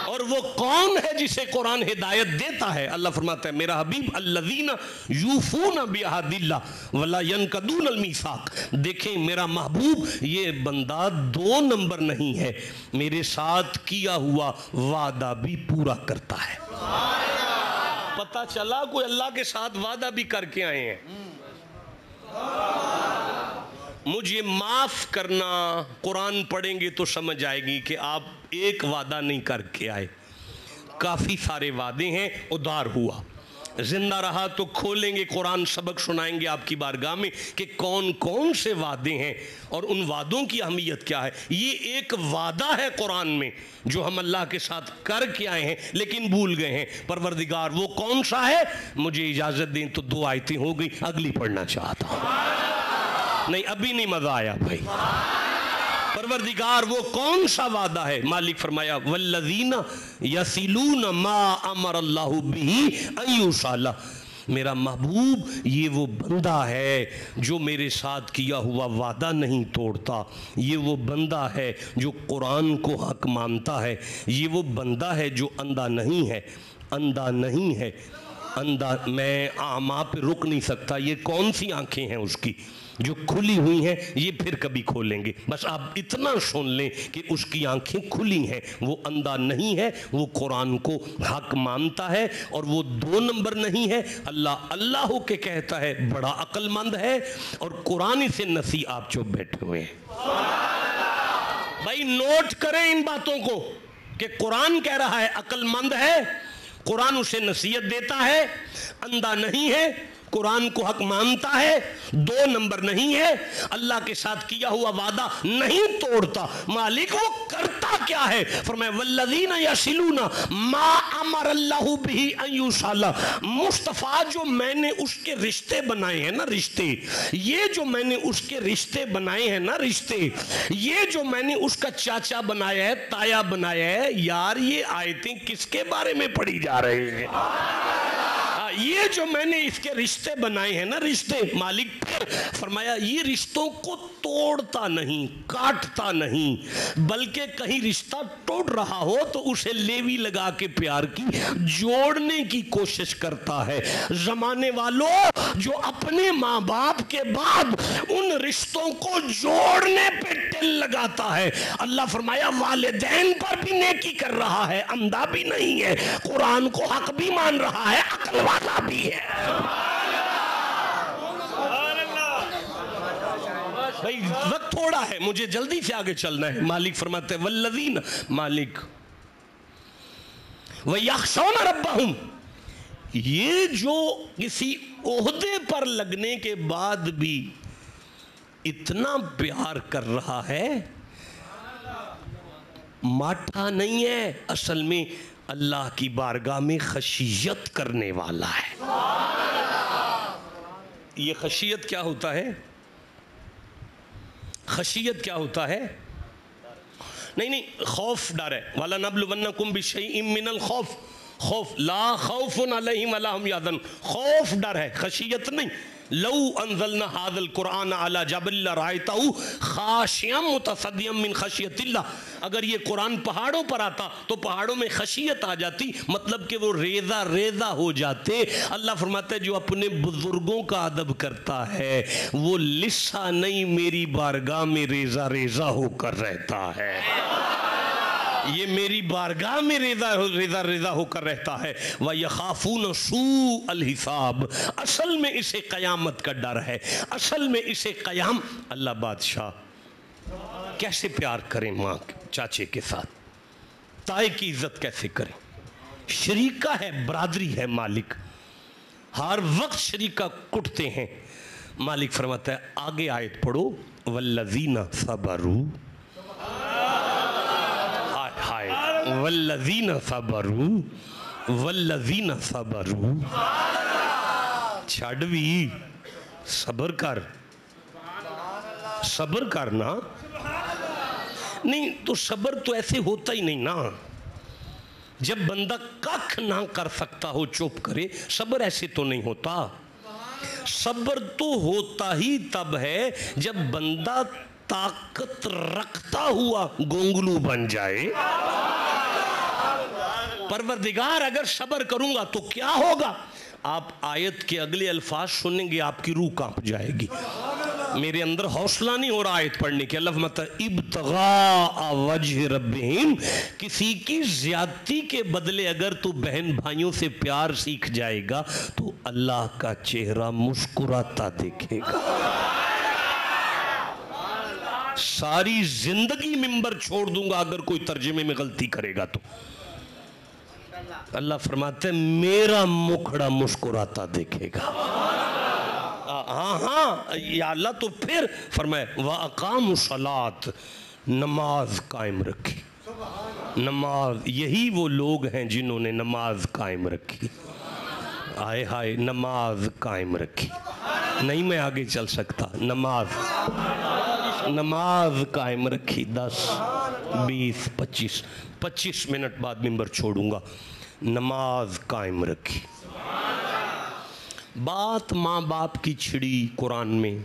और वो कौन है जिसे कुरान हिदायत देता है। अल्लाह फरमाता है, मेरा हबीब अल्लज़ीना यूफूना बिअहदिल्लाह वला यनकदूनल मीसाक। देखें मेरा महबूब, ये बंदा 2 नंबर नहीं है, मेरे साथ किया हुआ वादा भी पूरा करता है। पता चला कोई अल्लाह के साथ वादा भी करके आए हैं। मुझे माफ करना, कुरान पढ़ेंगे तो समझ आएगी कि आप एक वादा नहीं करके आए, काफी सारे वादे हैं। उधार हुआ, जिंदा रहा तो खोलेंगे कुरान, सबक सुनाएंगे आपकी बारगाह में कि कौन कौन से वादे हैं और उन वादों की अहमियत क्या है। ये एक वादा है कुरान में जो हम अल्लाह के साथ करके आए हैं लेकिन भूल गए हैं। परवरदिगार वो कौन सा है? मुझे इजाजत दें तो 2 आयतें हो गई, अगली पढ़ना चाहता हूं। नहीं, अभी नहीं मजा आया भाई। परवरदिगार वो कौन सा वादा है? मालिक फरमाया, वल्लज़ीना यसिलून मा अमर अल्लाहु बिही अय्युसाला। मेरा महबूब ये वो बंदा है जो मेरे साथ किया हुआ वादा नहीं तोड़ता। ये वो बंदा है जो कुरान को हक मानता है। ये वो बंदा है जो अंधा नहीं है, अंधा नहीं है। अंधा, मैं आमा पे रुक नहीं सकता। ये कौन सी आंखें हैं उसकी जो खुली हुई हैं, ये फिर कभी खोलेंगे। बस आप इतना सुन लें कि उसकी आंखें खुली हैं, वो अंधा नहीं है, वो कुरान को हक मानता है और वो 2 नंबर नहीं है। अल्लाह अल्लाह हो के कहता है, बड़ा अक्लमंद है, और कुरान से नसी आप चुप बैठे हुए हैं। भाई नोट करें इन बातों को कि कुरान कह रहा है अक्लमंद है, कुरान उसे नसीहत देता है, अंधा नहीं है, कुरान को हक मानता है, 2 नंबर नहीं है, अल्लाह के साथ किया हुआ वादा नहीं तोड़ता। मालिक वो करता क्या है? फरमाया वल्लज़ीना यसिलूना मा अमर अल्लाहु बिही अन युसला। मुस्तफ़ा जो मैंने उसके रिश्ते बनाए हैं ना, रिश्ते, ये जो मैंने उसके रिश्ते बनाए हैं ना, रिश्ते, ये जो मैंने उसका चाचा बनाया है, ताया बनाया है। यार ये आयतें किसके बारे में पढ़ी जा रही हैं? ये जो मैंने इसके रिश्ते बनाए हैं ना, रिश्ते, मालिक फिर फरमाया ये रिश्तों को तोड़ता नहीं, काटता नहीं, बल्कि कहीं रिश्ता टूट रहा हो तो उसे लेवी लगा के प्यार की जोड़ने की कोशिश करता है। जमाने वालों, जो अपने माँ बाप के बाद उन रिश्तों को जोड़ने पे टिल लगाता है, अल्लाह फरमाया वालिदैन पर भी नेकी कर रहा है, अंधा भी नहीं है, कुरान को हक भी मान रहा है, अकल वाला भी है। भाई वक्त थोड़ा है, मुझे जल्दी से आगे चलना है। मालिक फरमाते हैं वल्लज़ीन, मालिक वयख़शौना रब्बहुम, ये जो किसी ओहदे पर लगने के बाद भी इतना प्यार कर रहा है, माठा नहीं है, असल में अल्लाह की बारगाह में खशियत करने वाला है। ये खशियत क्या होता है? खशियत क्या होता है? नहीं, खौफ डर है। वाला नबलुवन्नकुम बिशैइन मिनल खौफ, खौफ ला खौफुन अलैहिम वला हुम यहज़न, खौफ डर है, खशियत नहीं। लौ अंज़लना हाज़ल कुरान अला जबल लरायतहु खाशियम मुतसद्दियम मिन खशियतिल्लाह, अगर ये कुरान पहाड़ों पर आता तो पहाड़ों में खशियत आ जाती, मतलब कि वो रेजा रेजा हो जाते। अल्लाह फरमाता है जो अपने बुजुर्गों का अदब करता है वो लिस्सा नहीं, मेरी बारगाह में रेजा रेजा होकर रहता है। ये मेरी बारगाह में रेजा होकर रहता है। व यखाफून सू अल हिसाब, असल में इसे कयामत का डर है, असल में इसे कयाम। अल्लाह बादशाह कैसे प्यार करें माँ चाचे के साथ, ताए की इज्जत कैसे करें, शरीका है, बरादरी है, मालिक हर वक्त शरीका कुटते हैं। मालिक फरमाता है आगे आयत पढ़ो, वल्लज़ीना सबरू, वल्लज़ीना सबरू, वल्लज़ीना सबरू, छड़ भी सबर कर, सबर करना नहीं तो सबर तो ऐसे होता ही नहीं ना। जब बंदा कख ना कर सकता हो चुप करे, सबर ऐसे तो नहीं होता। सबर तो होता ही तब है जब बंदा ताकत रखता हुआ गोंगलू बन जाए। परवरदिगार अगर सबर करूंगा तो क्या होगा? आप आयत के अगले अल्फाज सुनेंगे आपकी रूह कांप जाएगी। मेरे अंदर हौसला नहीं हो रहा आयत पढ़ने के। अल्लाह मतलब इब्तिगा वजह रब्बिहिम, किसी की ज्यादती के बदले अगर तू बहन भाइयों से प्यार सीख जाएगा तो अल्लाह का चेहरा मुस्कुराता देखेगा। सारी जिंदगी मिंबर छोड़ दूंगा अगर कोई तर्जुमे में गलती करेगा तो। अल्लाह फरमाते मेरा मुखड़ा मुस्कुराता देखेगा। हाँ हाँ या अल्लाह, तो फिर फरमाए व अकाम सलात, नमाज कायम रखी। नमाज, यही वो लोग हैं जिन्होंने नमाज कायम रखी। आए हाय, नमाज कायम रखी। नहीं मैं आगे चल सकता। नमाज कायम रखी। 10 20 25 मिनट बाद मिंबर छोड़ूंगा। नमाज कायम रखी। बात माँ बाप की छिड़ी कुरान में,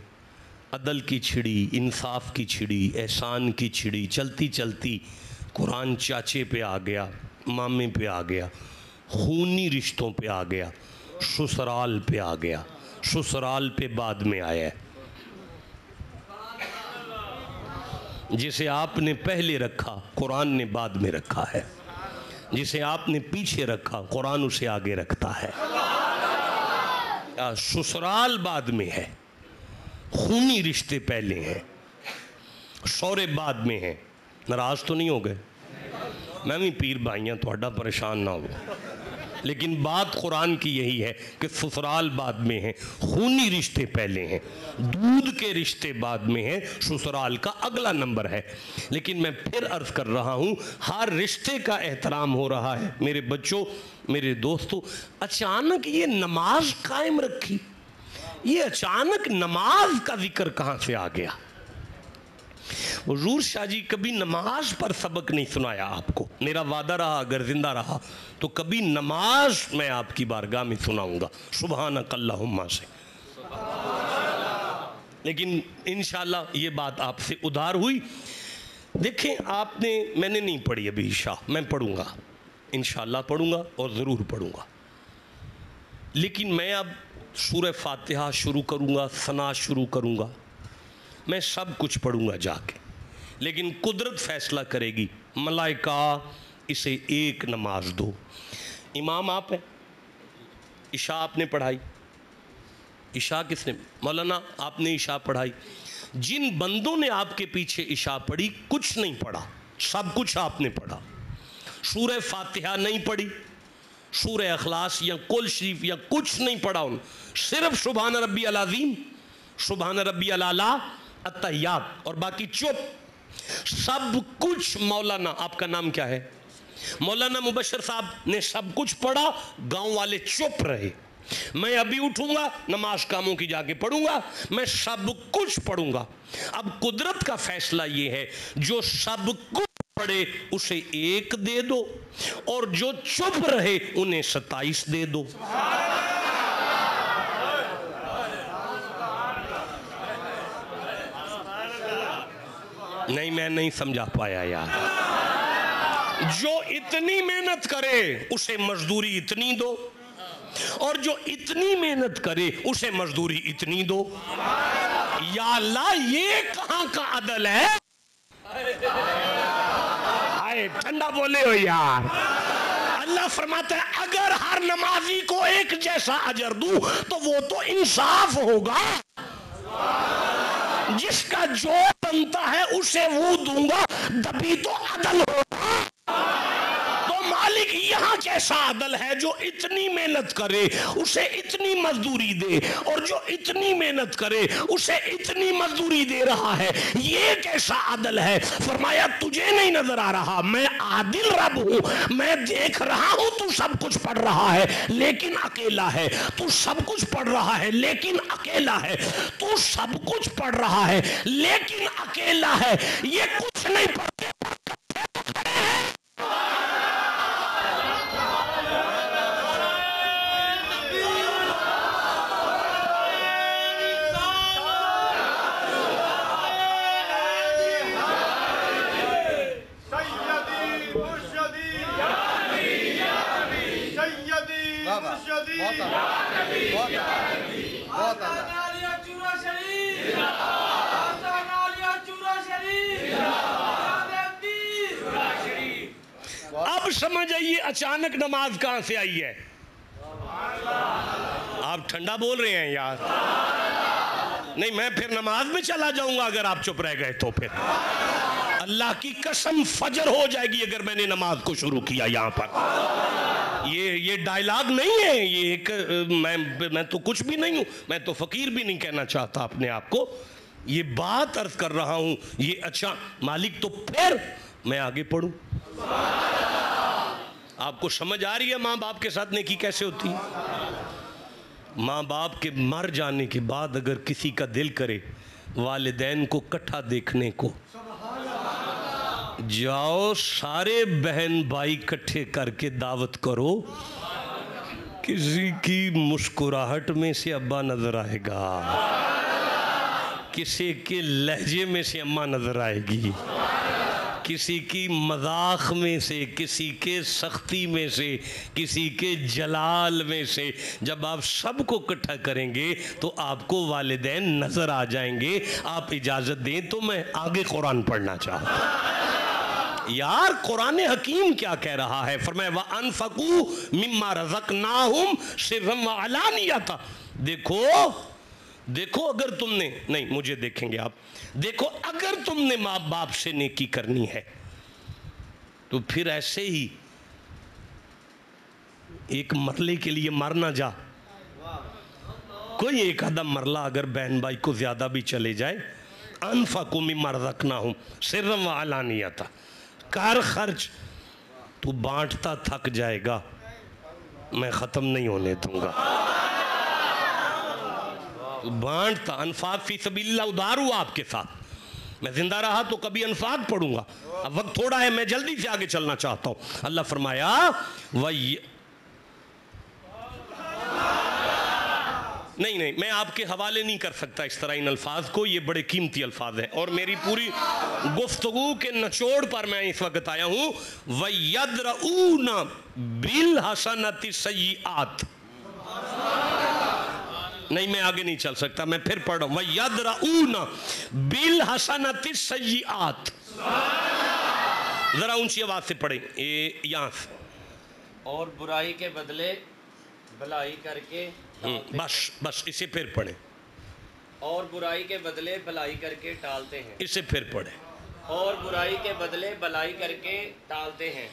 अदल की छिड़ी, इंसाफ की छिड़ी, एहसान की छिड़ी, चलती चलती कुरान चाचे पे आ गया, मामे पे आ गया, खूनी रिश्तों पे आ गया। ससुराल पे आ गया, ससुराल पे बाद में आया है। जिसे आपने पहले रखा कुरान ने बाद में रखा है, जिसे आपने पीछे रखा कुरान उसे आगे रखता है। ससुराल बाद में है, खूनी रिश्ते पहले हैं, सौरे बाद में हैं। नाराज तो नहीं हो गए? मैं भी पीर भाई हाँ, थोड़ा परेशान ना हो, लेकिन बात कुरान की यही है कि ससुराल बाद में है, खूनी रिश्ते पहले हैं, दूध के रिश्ते बाद में हैं, ससुराल का अगला नंबर है। लेकिन मैं फिर अर्ज कर रहा हूँ, हर रिश्ते का एहतराम हो रहा है। मेरे बच्चों, मेरे दोस्तों, अचानक ये नमाज कायम रखी, ये अचानक नमाज का जिक्र कहाँ से आ गया? हुजूर शाह जी कभी नमाज पर सबक नहीं सुनाया आपको। मेरा वादा रहा अगर जिंदा रहा तो कभी नमाज मैं आपकी बारगाह में सुनाऊंगा, सुबहानक अल्लाहुम्मा से। लेकिन इंशाल्लाह ये बात आपसे उधार हुई। देखें, आपने, मैंने नहीं पढ़ी अभी इशा, मैं पढ़ूंगा इंशाल्लाह, पढ़ूंगा और ज़रूर पढ़ूंगा। लेकिन मैं अब सूरह फातिहा शुरू करूंगा, सना शुरू करूंगा, मैं सब कुछ पढ़ूंगा जाके, लेकिन कुदरत फैसला करेगी। मलाइका इसे एक नमाज दो। इमाम आप हैं, इशा आपने पढ़ाई, इशा किसने? मौलाना आपने इशा पढ़ाई। जिन बंदों ने आपके पीछे इशा पढ़ी कुछ नहीं पढ़ा, सब कुछ आपने पढ़ा। सूरह फातिहा नहीं पढ़ी, सूरह अखलास या कुल शरीफ या कुछ नहीं पढ़ा उन, सिर्फ सुभान रब्बी अल अज़ीम, सुभान रब्बी अल आला, अत्तहियात, और बाकी चुप। सब कुछ मौलाना, आपका नाम क्या है? मौलाना मुबशर साहब ने सब कुछ पढ़ा, गांव वाले चुप रहे। मैं अभी उठूंगा, नमाज कामों की जाके पढ़ूंगा, मैं सब कुछ पढ़ूंगा। अब कुदरत का फैसला ये है, जो सब कुछ पढ़े उसे एक दे दो, और जो चुप रहे उन्हें 27 दे दो। नहीं, मैं नहीं समझा पाया यार। जो इतनी मेहनत करे उसे मजदूरी इतनी दो, और जो इतनी मेहनत करे उसे मजदूरी इतनी दो। या अल्लाह, ये कहां का अदल है? हाय, ठंडा बोले हो यार। अल्लाह फरमाता है, अगर हर नमाजी को एक जैसा अजर दूं तो वो तो इंसाफ होगा। जिसका जो बनता है उसे वो दूंगा, तभी तो अदल होगा। तो मालिक यहाँ कैसा अदल है, जो इतनी मेहनत करे उसे इतनी मजदूरी दे, और जो इतनी मेहनत करे उसे इतनी मजदूरी दे रहा है। ये कैसा अदल है? फरमाया, तुझे नहीं नजर आ रहा, मैं आदिल रब हूं, मैं देख रहा हूं तू सब कुछ पढ़ रहा है लेकिन अकेला है, तू सब कुछ पढ़ रहा है लेकिन अकेला है, तू सब कुछ पढ़ रहा है लेकिन अकेला है। ये कुछ नहीं पढ़ते। अब समझ आइए अचानक नमाज कहां से आई है। आप ठंडा बोल रहे हैं यार। नहीं, मैं फिर नमाज में चला जाऊंगा अगर आप चुप रह गए तो। फिर अल्लाह की कसम फजर हो जाएगी अगर मैंने नमाज को शुरू किया यहां पर। ये डायलॉग नहीं है, ये एक मैं तो कुछ भी नहीं हूं, मैं तो फकीर भी नहीं कहना चाहता अपने आप को, ये बात अर्ज कर रहा हूं। ये अच्छा मालिक, तो फिर मैं आगे पढ़ूं। आपको समझ आ रही है माँ बाप के साथ नेकी कैसे होती है? माँ बाप के मर जाने के बाद अगर किसी का दिल करे वालिदैन को इकट्ठा देखने को, जाओ सारे बहन भाई इकट्ठे करके दावत करो। किसी की मुस्कुराहट में से अब्बा नजर आएगा, किसी के लहजे में से अम्मा नजर आएगी, किसी की मजाक में से, किसी के सख्ती में से, किसी के जलाल में से जब आप सबको इकट्ठा करेंगे तो आपको वालिदैन नजर आ जाएंगे। आप इजाजत दें तो मैं आगे कुरान पढ़ना चाहता हूं। यार कुरान हकीम क्या कह रहा है? फरमाया व अनफकू मिम्मा रज़क़नाहुम सिर्रन व अलानियता। देखो देखो, अगर तुमने, नहीं मुझे देखेंगे आप, देखो अगर तुमने माँ बाप से नेकी करनी है तो फिर ऐसे ही एक मरले के लिए मर ना जा। कोई एक आधा मरला अगर बहन भाई को ज्यादा भी चले जाए, अनफकू मिम्मा रज़क़नाहुम सिर्रन व अलानियता, कार खर्च तू बांटता थक जाएगा, मैं खत्म नहीं होने दूंगा। बांटता, अनफाक फी सबीलिल्लाह उधार हुआ आपके साथ। मैं जिंदा रहा तो कभी अनफाक पढ़ूंगा। अब वक्त थोड़ा है, मैं जल्दी से आगे चलना चाहता हूं। अल्लाह फरमाया नहीं, मैं आपके हवाले नहीं कर सकता इस तरह इन अल्फाज को, ये बड़े कीमती अल्फाज हैं और मेरी पूरी गुफ्तगू के निचोड़ पर मैं इस वक्त आया हूं। वयद्रऊना बिल हसनति सय्यिआत, नहीं मैं आगे नहीं चल सकता, मैं फिर पढ़ रहा हूं। वयद्रऊना बिल हसनति सय्यिआत, जरा ऊंची आवाज से पढ़ें यहां से। और बुराई के बदले भलाई करके, बस इसे फिर पढ़े। और बुराई के बदले भलाई करके टालते हैं, इसे फिर पढ़े। और बुराई के बदले भलाई करके टालते हैं।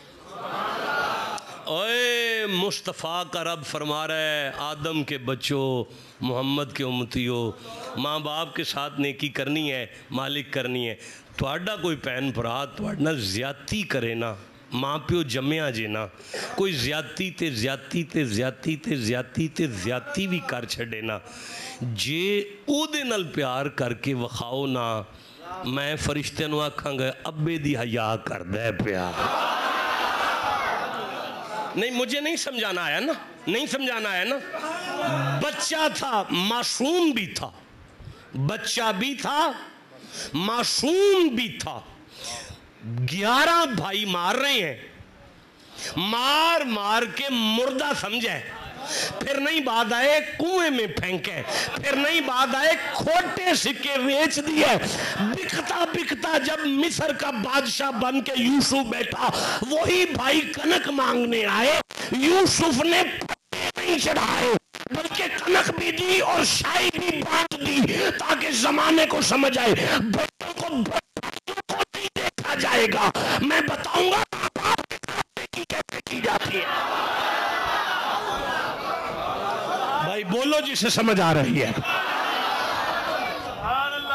ओए मुस्तफ़ा का रब फरमा रहा है, आदम के बच्चों, मोहम्मद के उम्मतियों, माँ बाप के साथ नेकी करनी है, मालिक करनी है। तुहाडा कोई भैन भरा तुहाडे नाल ज़्यादती करे ना, माँ प्यो जम्मिया जे ना, कोई ज़्यादती ते ज़्यादती ते ज़्यादती ते ज़्यादती ते ज़्यादती भी कर छड़े ना, जे उहदे नाल प्यार करके विखाओ ना, मैं फरिश्ते नूं आखांगा अब्बे दी हया करदा है प्यार। नहीं मुझे नहीं समझाना आया ना, नहीं समझाना आया ना। बच्चा था, मासूम भी था, बच्चा भी था, मासूम भी था। 11 भाई मार रहे हैं, मार मार के मुर्दा समझे, फिर नहीं बात आए कुएं में फेंके, फिर नहीं बात आए खोटे सिक्के बेच दिए। बिकता बिकता जब मिस्र का बादशाह बन के यूसुफ बैठा, वही भाई कनक मांगने आए, यूसुफ ने नहीं चढ़ाए बल्कि कनक भी दी और शाही भी बांट दी, ताकि जमाने को समझ आए बच्चों को नहीं देखा जाएगा। मैं बताऊंगा कैसे की जाती है। भाई बोलो जिसे समझ आ रही है।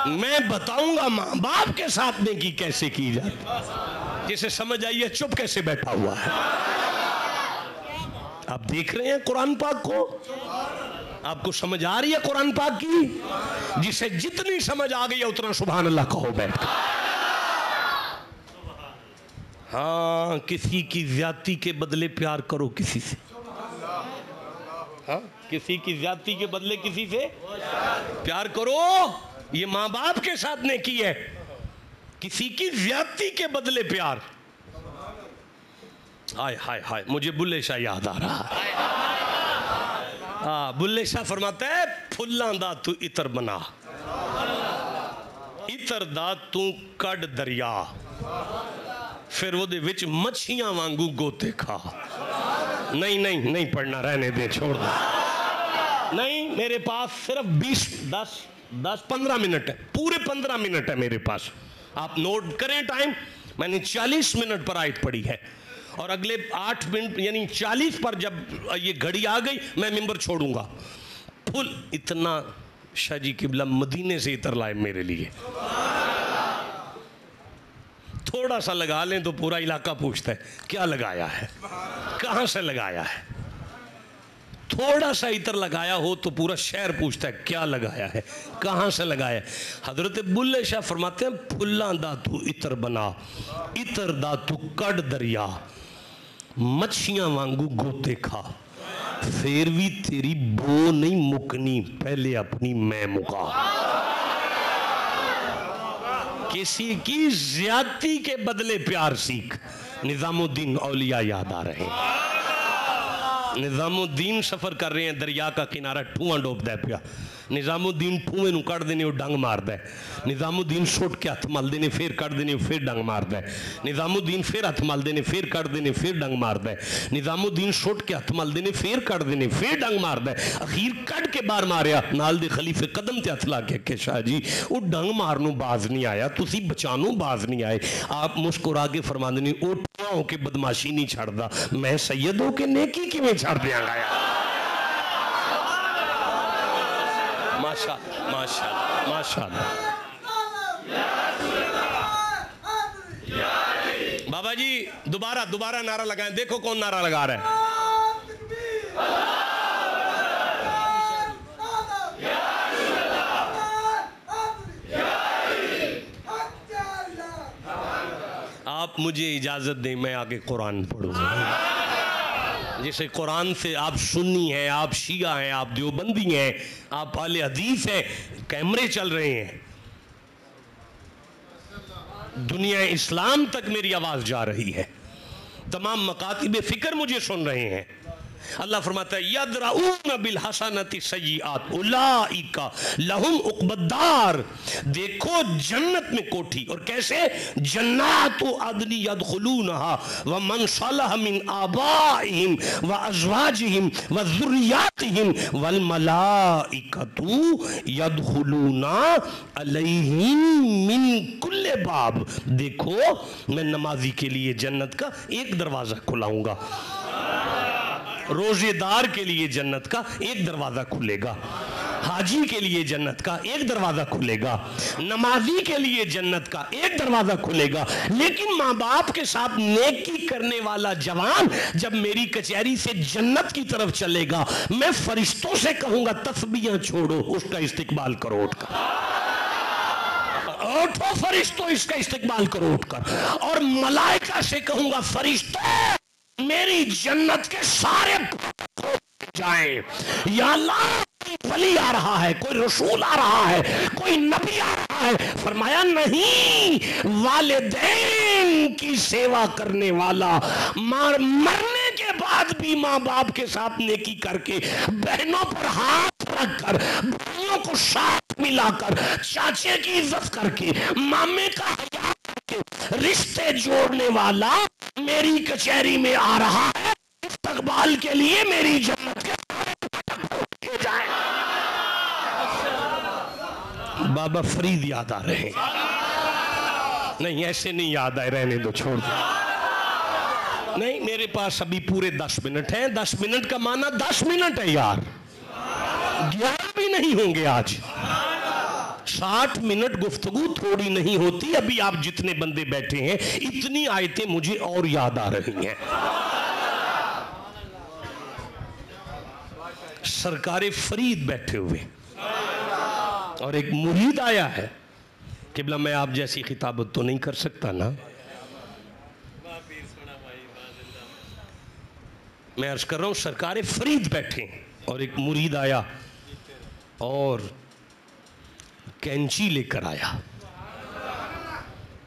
मैं बताऊंगा माँ बाप के साथ नेकी कैसे की जाती, जिसे समझ आई है चुप कैसे बैठा हुआ है। आप देख रहे हैं कुरान पाक को, आपको समझ आ रही है कुरान पाक की? जिसे जितनी समझ आ गई है उतना सुभान अल्लाह कहो बैठ। हाँ, किसी की ज्यादती के बदले प्यार करो किसी से। हाँ, किसी की ज्यादती के बदले किसी से प्यार करो। ये माँ बाप के साथ ने की है, किसी की ज्यादती के बदले प्यार। हाय हाय हाय, मुझे बुल्ले शाह याद आ रहा है। हाँ, बुल्ले शाह फरमाता है फुल्लां दा तू इतर बना, इतर दा तू कड दरिया, फिर वो दे विच मच्छियां वांगू गोते खा। नहीं नहीं नहीं पढ़ना, रहने दे, छोड़ दे। नहीं, मेरे पास सिर्फ 10-15 मिनट है, पूरे 15 मिनट है मेरे पास। आप नोट करें टाइम, मैंने 40 मिनट पर आयत पढ़ी है और अगले 8 मिनट यानी 40 पर जब ये घड़ी आ गई मैं मिंबर छोड़ूंगा। फुल इतना शाह जी किबला मदीने से इतर लाए मेरे लिए। थोड़ा सा लगा लें तो पूरा इलाका पूछता है क्या लगाया है, कहाँ से लगाया है। थोड़ा सा इतर लगाया हो तो पूरा शहर पूछता है क्या लगाया है, कहाँ से लगाया है। हजरत बुल्ले शाह फरमाते हैं फुल्लां दा तू इतर बना, इतर दा तू कड दरिया, मच्छियां वांगू गोते खा, फिर भी तेरी बो नहीं मुकनी, पहले अपनी मैं मुका। किसी की ज्यादती के बदले प्यार सीख। निजामुद्दीन औलिया याद आ रहे हैं। निजामुद्दीन सफर कर रहे हैं, दरिया का किनारा ठूआ डोबदा पिया। निजामुद्दीन ठूए नूं कढ़ देने डंग मारदा है। निजामुद्दीन सुट के हथ मलदे ने, फिर कढ़ देने, फिर डंग मारदा है। निजामुद्दीन फिर हथ मलदे ने, फिर कढ़ देने, फिर डंग मारदा है। निजामुद्दीन सुट के हथ मलदे ने, फिर कढ़ देने, फिर डंग मारदा है। अखीर कढ़ के बाहर मारिया, नाल दे खलीफे कदम ते हथ ला के शाह जी वो डंग मारनों बाज नहीं आया, तुसी बचानों बाज नहीं आए। आप मुस्कुरा के फरमांदे ने, ओ ठूआ हो के बदमाशी नहीं छड़दा, मैं सैयद हो के नेकी किवें छड़ दियांगा यार। माशाअल्लाह माशाअल्लाह माशाअल्लाह। बाबा जी दोबारा दोबारा नारा लगाएं, देखो कौन नारा लगा रहा है। आप मुझे इजाजत दें, मैं आगे कुरान पढ़ूंगा। जैसे कुरान से आप सुन्नी हैं, आप शिया हैं, आप देवबंदी हैं, आप अहले हदीस हैं, कैमरे चल रहे हैं, दुनिया इस्लाम तक मेरी आवाज जा रही है, तमाम मकातिब फिक्र मुझे सुन रहे हैं। अल्लाह फरमाता है यदराऊन बिल हसनति सय्यिआत उलाइका लहुम उक़बद्दार। देखो जन्नत में कोठी, और कैसे, जन्नातु अदनी यदखुलूनहा व मन सलह मिन आबाइहिम व अज़वाजिहिम व ज़ुर्रियातिहिम वल मलाइकतु यदखुलूना अलैहिम मिन कुल्ले बाब। देखो मैं नमाजी के लिए जन्नत का एक दरवाजा खुलाऊंगा, रोजेदार के लिए जन्नत का एक दरवाजा खुलेगा, हाजी के लिए जन्नत का एक दरवाजा खुलेगा, नमाजी के लिए जन्नत का एक दरवाजा खुलेगा। लेकिन माँ बाप के साथ नेकी करने वाला जवान जब मेरी कचहरी से जन्नत की तरफ चलेगा, मैं फरिश्तों से कहूंगा तस्बीहां छोड़ो, उसका इस्तिकबाल करो उठकर, उठो फरिश्तों इसका इस्तिकबाल करो उठकर, और मलाइका से कहूंगा फरिश्तों मेरी जन्नत के सारे जाए। या अल्लाह कोई वली आ रहा है, कोई रसूल आ रहा है, कोई नबी आ रहा है। फरमाया नहीं, वालिदैन की सेवा करने वाला मरने के बाद भी माँ बाप के साथ नेकी करके, बहनों पर हाथ रखकर, भाइयों को साथ मिलाकर, चाचे की इज्जत करके, मामे का हया करके रिश्ते जोड़ने वाला मेरी कचहरी में आ रहा है, इस्तकबाल के लिए मेरी जन्नत के जाए। बाबा फरीद याद आ रहे हैं। नहीं ऐसे नहीं याद आए, रहने दो, छोड़ दो। नहीं मेरे पास अभी पूरे 10 मिनट हैं। 10 मिनट का माना 10 मिनट है यार, 11 भी नहीं होंगे आज। 60 मिनट गुफ्तगू थोड़ी नहीं होती। अभी आप जितने बंदे बैठे हैं, इतनी आयतें मुझे और याद आ रही हैं। सरकारे फरीद बैठे हुए और एक मुरीद आया है। किबला मैं आप जैसी खिताबत तो नहीं कर सकता ना। मैं अर्ज कर रहा हूं सरकारे फरीद बैठे और एक मुरीद आया और कैंची लेकर आया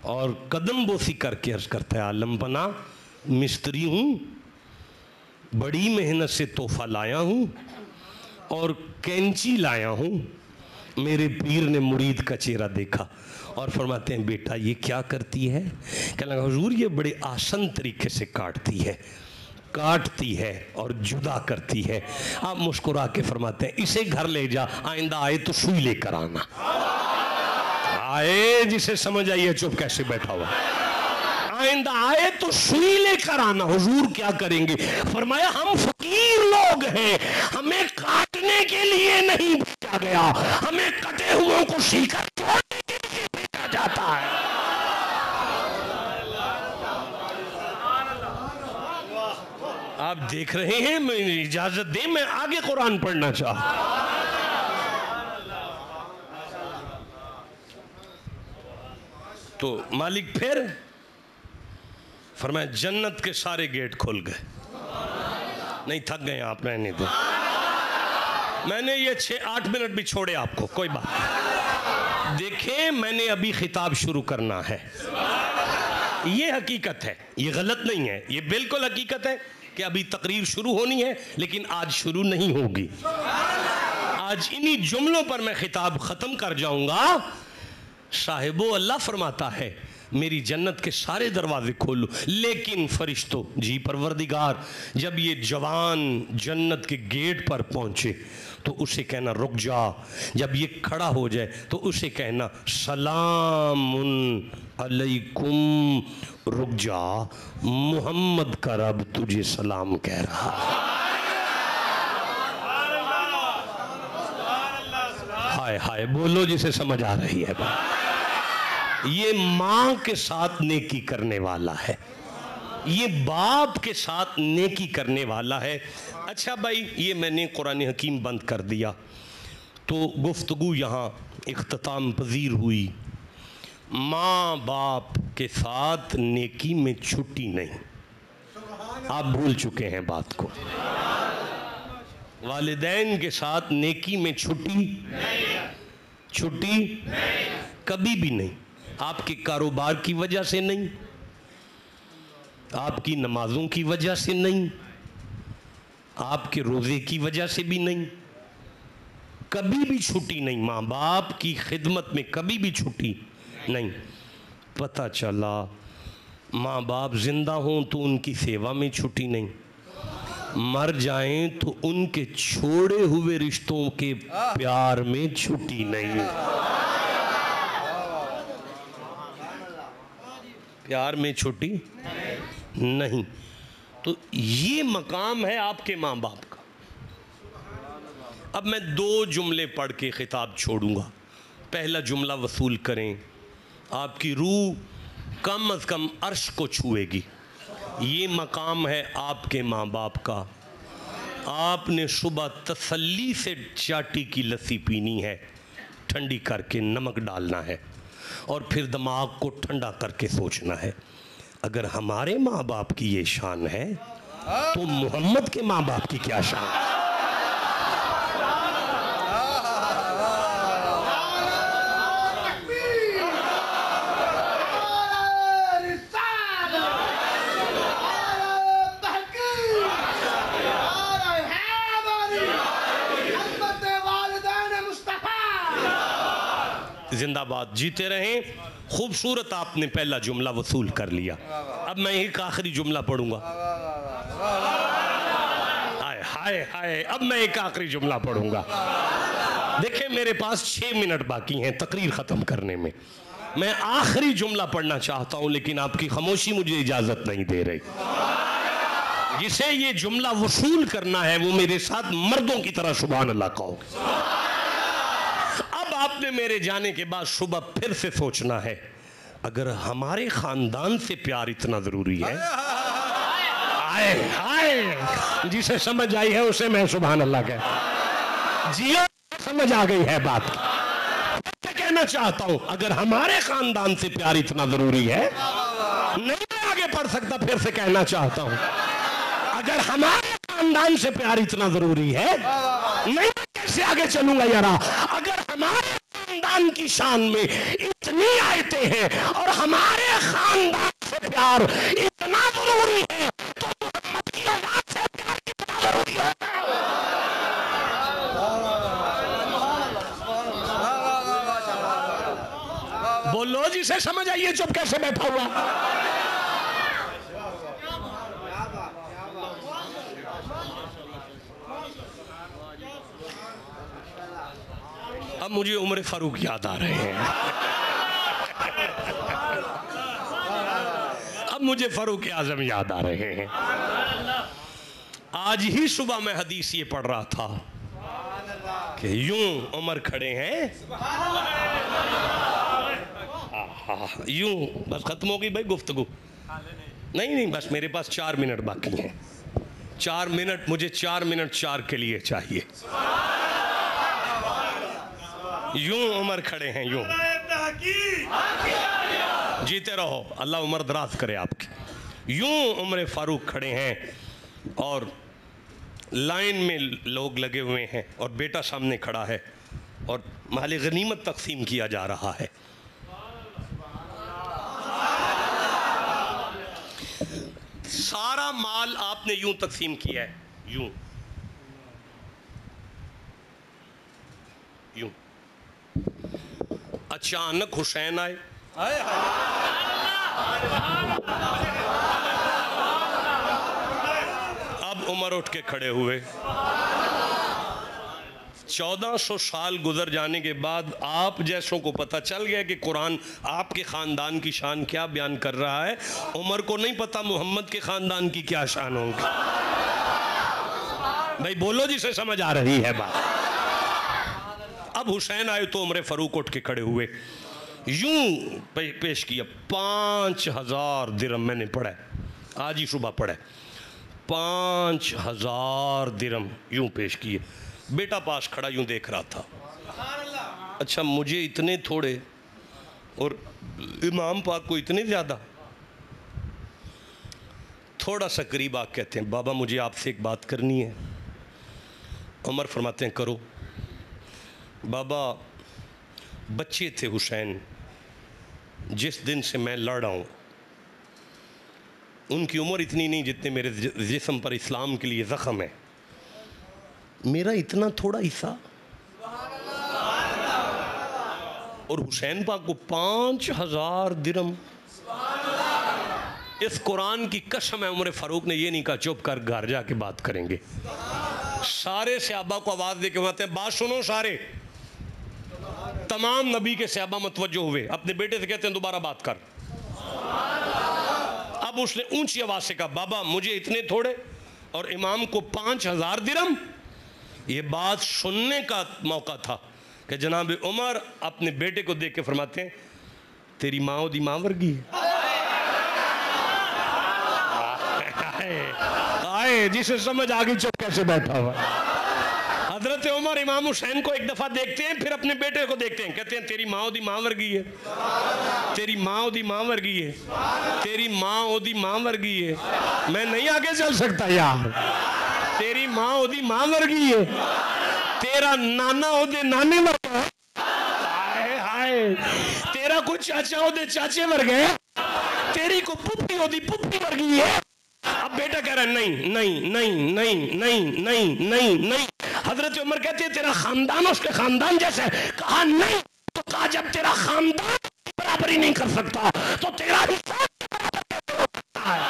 और कदम बोसी करके अर्ज करता है, आलम बना मिस्त्री हूं, बड़ी मेहनत से तोहफा लाया हूं और कैंची लाया हूं। मेरे पीर ने मुरीद का चेहरा देखा और फरमाते हैं बेटा ये क्या करती है? कहने लगा हुजूर ये बड़े आसान तरीके से काटती है, काटती है और जुदा करती है। आप मुस्कुरा के फरमाते हैं इसे घर ले जा, आइंदा आए तो सुई लेकर आना। आए जिसे समझ आइए, चुप कैसे बैठा हुआ, आइंदा आए तो सुई लेकर आना। हुजूर क्या करेंगे? फरमाया हम फकीर लोग हैं, हमें काटने के लिए नहीं भेजा गया, हमें कटे हुओं को सीकर छोड़ने के लिए भेजा जाता है। आप देख रहे हैं, मैं इजाजत दें मैं आगे कुरान पढ़ना चाहूं। तो मालिक फिर फरमाया जन्नत के सारे गेट खुल गए। नहीं थक गए आप, रहने दो, मैंने ये 6-8 मिनट भी छोड़े आपको, कोई बात नहीं। देखें, मैंने अभी खिताब शुरू करना है। ये हकीकत है, ये गलत नहीं है, ये बिल्कुल हकीकत है कि अभी तकरीर शुरू होनी है, लेकिन आज शुरू नहीं होगी। आज इन्हीं जुमलों पर मैं खिताब ख़त्म कर जाऊंगा। साहिबो, अल्लाह फरमाता है मेरी जन्नत के सारे दरवाजे खोलो, लेकिन फरिश्तों, जी परवरदिगार, जब ये जवान जन्नत के गेट पर पहुंचे तो उसे कहना रुक जा। जब ये खड़ा हो जाए तो उसे कहना सलामुन अलैकुम, रुक जा, मोहम्मद का रब तुझे सलाम कह रहा। हाय हाय, बोलो जिसे समझ आ रही है बात। ये माँ के साथ नेकी करने वाला है, ये बाप के साथ नेकी करने वाला है। अच्छा भाई, ये मैंने कुरान हकीम बंद कर दिया तो गुफ्तगू यहाँ इख्तिताम पजीर हुई। माँ बाप के साथ नेकी में छुट्टी नहीं, आप भूल चुके हैं बात को। वालिदैन के साथ नेकी में छुट्टी कभी भी नहीं। आपके कारोबार की वजह से नहीं, आपकी नमाजों की वजह से नहीं, आपके रोजे की वजह से भी नहीं, कभी भी छुट्टी नहीं। माँ बाप की खिदमत में कभी भी छुट्टी नहीं। पता चला माँ बाप जिंदा हों तो उनकी सेवा में छुट्टी नहीं, मर जाएं तो उनके छोड़े हुए रिश्तों के प्यार में छुट्टी नहीं। प्यार में छुट्टी नहीं। तो ये मकाम है आपके माँ बाप का। अब मैं 2 जुमले पढ़ के खिताब छोड़ूंगा। पहला जुमला वसूल करें, आपकी रूह कम अज़ कम अर्श को छुएगी। ये मकाम है आपके माँ बाप का। आपने सुबह तसल्ली से चाटी की लस्सी पीनी है, ठंडी करके नमक डालना है और फिर दिमाग को ठंडा करके सोचना है, अगर हमारे माँ बाप की ये शान है तो मोहम्मद के माँ बाप की क्या शान है। जिंदाबाद, जीते रहें। खूबसूरत आपने पहला जुमला वसूल कर लिया। अब मैं एक आखिरी जुमला पढ़ूंगा। हाय हाय हाय, अब मैं एक आखिरी जुमला पढ़ूंगा। देखें, मेरे पास 6 मिनट बाकी हैं तकरीर खत्म करने में। मैं आखिरी जुमला पढ़ना चाहता हूं, लेकिन आपकी खामोशी मुझे इजाजत नहीं दे रही। जिसे ये जुमला वसूल करना है वो मेरे साथ मर्दों की तरह सुभान अल्लाह कहो। आपने मेरे जाने के बाद सुबह फिर से सोचना है, अगर हमारे खानदान से प्यार इतना जरूरी है, आए हाय, जिसे समझ आई है उसे मैं सुभान अल्लाह कह। जियो, समझ आ गई है बात। मैं कहना चाहता हूं, अगर हमारे खानदान से प्यार इतना जरूरी है, नहीं मैं आगे पढ़ सकता, फिर से कहना चाहता हूं, अगर हमारे खानदान से प्यार इतना जरूरी है, नहीं कैसे आगे चलूंगा यारा। अगर हमारे खानदान की शान में इतनी आयतें हैं और हमारे खानदान से प्यार इतना जरूरी है, तो मोहम्मद की औलाद से प्यार कितना जरूरी है। बोलो जिसे समझ आइए, चुप कैसे बैठा हुआ। अब मुझे उमर फारूक याद आ रहे हैं। अब मुझे फारूक आजम याद आ रहे हैं। आज ही सुबह मैं हदीस ये पढ़ रहा था कि यूं उमर खड़े हैं, यूं। बस खत्म हो गई भाई गुफ्तगू। नहीं, बस मेरे पास 4 मिनट बाकी हैं। 4 मिनट, मुझे 4 मिनट 4 के लिए चाहिए। यूं उमर खड़े हैं, यूं। जीते रहो, अल्लाह उम्र दराज करे आपकी। यूं उमर फारूक खड़े हैं और लाइन में लोग लगे हुए हैं और बेटा सामने खड़ा है और माल गनीमत तकसीम किया जा रहा है। सारा माल आपने यूं तकसीम किया है, यूं यूं। अचानक हुसैन आए, अब उमर उठ के खड़े हुए। 1400 साल गुजर जाने के बाद आप जैसों को पता चल गया कि कुरान आपके ख़ानदान की शान क्या बयान कर रहा है। उमर को नहीं पता मोहम्मद के ख़ानदान की क्या शान होगी। भाई बोलो जिसे समझ आ रही है बात। अब हुसैन आए तो उमर फ़ारूक उठ के खड़े हुए, यूं पेश किया। 5000 दिरहम मैंने पढ़ा है, आज ही सुबह पढ़ा है। 5000 दिरहम यूं पेश किए। बेटा पास खड़ा यूं देख रहा था। अच्छा मुझे इतने थोड़े और इमाम पाक को इतने ज़्यादा। थोड़ा सा करीब आके कहते हैं, बाबा मुझे आपसे एक बात करनी है। उमर फरमाते हैं करो। बाबा बच्चे थे हुसैन, जिस दिन से मैं लड़ रहा हूँ, उनकी उम्र इतनी नहीं जितने मेरे जिस्म पर इस्लाम के लिए ज़ख्म है। मेरा इतना थोड़ा हिस्सा, और हुसैन पाक को 5000 दिरहम। इस कुरान की कसम है, उमर फारूक ने ये नहीं कहा चुप कर घर जाके बात करेंगे। सारे सहाबा को आवाज़ दे के बताते हैं, बात सुनो सारे। तमाम नबी के सहाबा मुतवज्जो हुए, अपने बेटे से कहते हैं दोबारा बात कर। अब उसने ऊंची आवाज़ से कहा, बाबा मुझे इतने थोड़े और इमाम को 5000 दिरहम। ये बात सुनने का मौका था कि जनाब उमर अपने बेटे को देख के फरमाते हैं, तेरी माँ ओदी माँ वर्गी है। आए जिसे समझ आ गई चुप कैसे बैठा हुआ। हजरत उमर इमाम हुसैन को एक दफा देखते हैं, फिर अपने बेटे को देखते हैं, कहते हैं तेरी माँ ओदी माँ वर्गी है, तेरी माँ ओदी माँ वर्गी है, तेरी माँ ओदी माँ वर्गी है। मैं नहीं आगे चल सकता यार। तेरी माँ ओदी माँ वर्गी है, तेरा नाना ओदे नाने वर्गा है, हाय हाय, तेरा कुछ चाचा ओदे चाचे वर्गे, तेरी को पुप्पी ओदी पुप्पी वर्गी है। अब बेटा कह रहा है नहीं नहीं नहीं नहीं नहीं नहीं नहीं नहीं। हजरत उमर कहते हैं तेरा खानदान उसके खानदान जैसा है। कहा नहीं, तो कहा जब तेरा खानदान बराबरी नहीं कर सकता तो तेरा हिस्सा बराबर हो सकता है।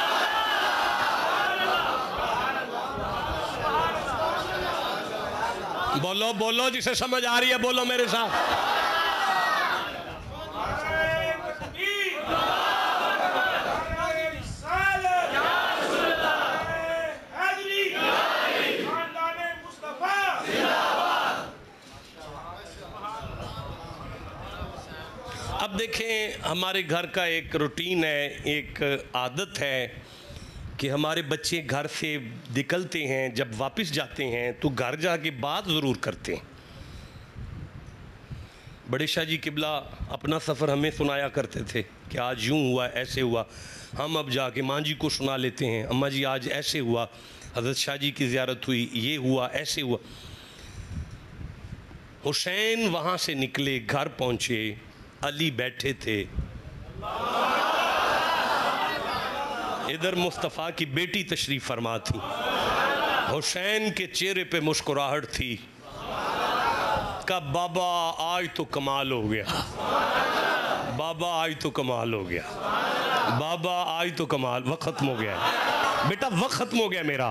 बोलो बोलो जिसे समझ आ रही है, बोलो मेरे साथ। अब देखें, हमारे घर का एक रूटीन है, एक आदत है कि हमारे बच्चे घर से निकलते हैं, जब वापस जाते हैं तो घर जाके बात ज़रूर करते हैं। बड़े शाह जी किबला अपना सफ़र हमें सुनाया करते थे कि आज यूँ हुआ, ऐसे हुआ। हम अब जाके माँ जी को सुना लेते हैं, अम्मा जी आज ऐसे हुआ, हज़रत शाह जी की ज़ियारत हुई, ये हुआ, ऐसे हुआ। हुसैन वहाँ से निकले, घर पहुँचे, अली बैठे थे, इधर मुस्तफ़ा की बेटी तशरीफ़ फरमा थी। हुसैन के चेहरे पे मुस्कुराहट थी। का बाबा आज तो कमाल हो गया, बाबा आज तो कमाल हो गया, बाबा आज तो कमाल, वक्त ख़त्म हो गया बेटा, वक्त ख़त्म हो गया मेरा,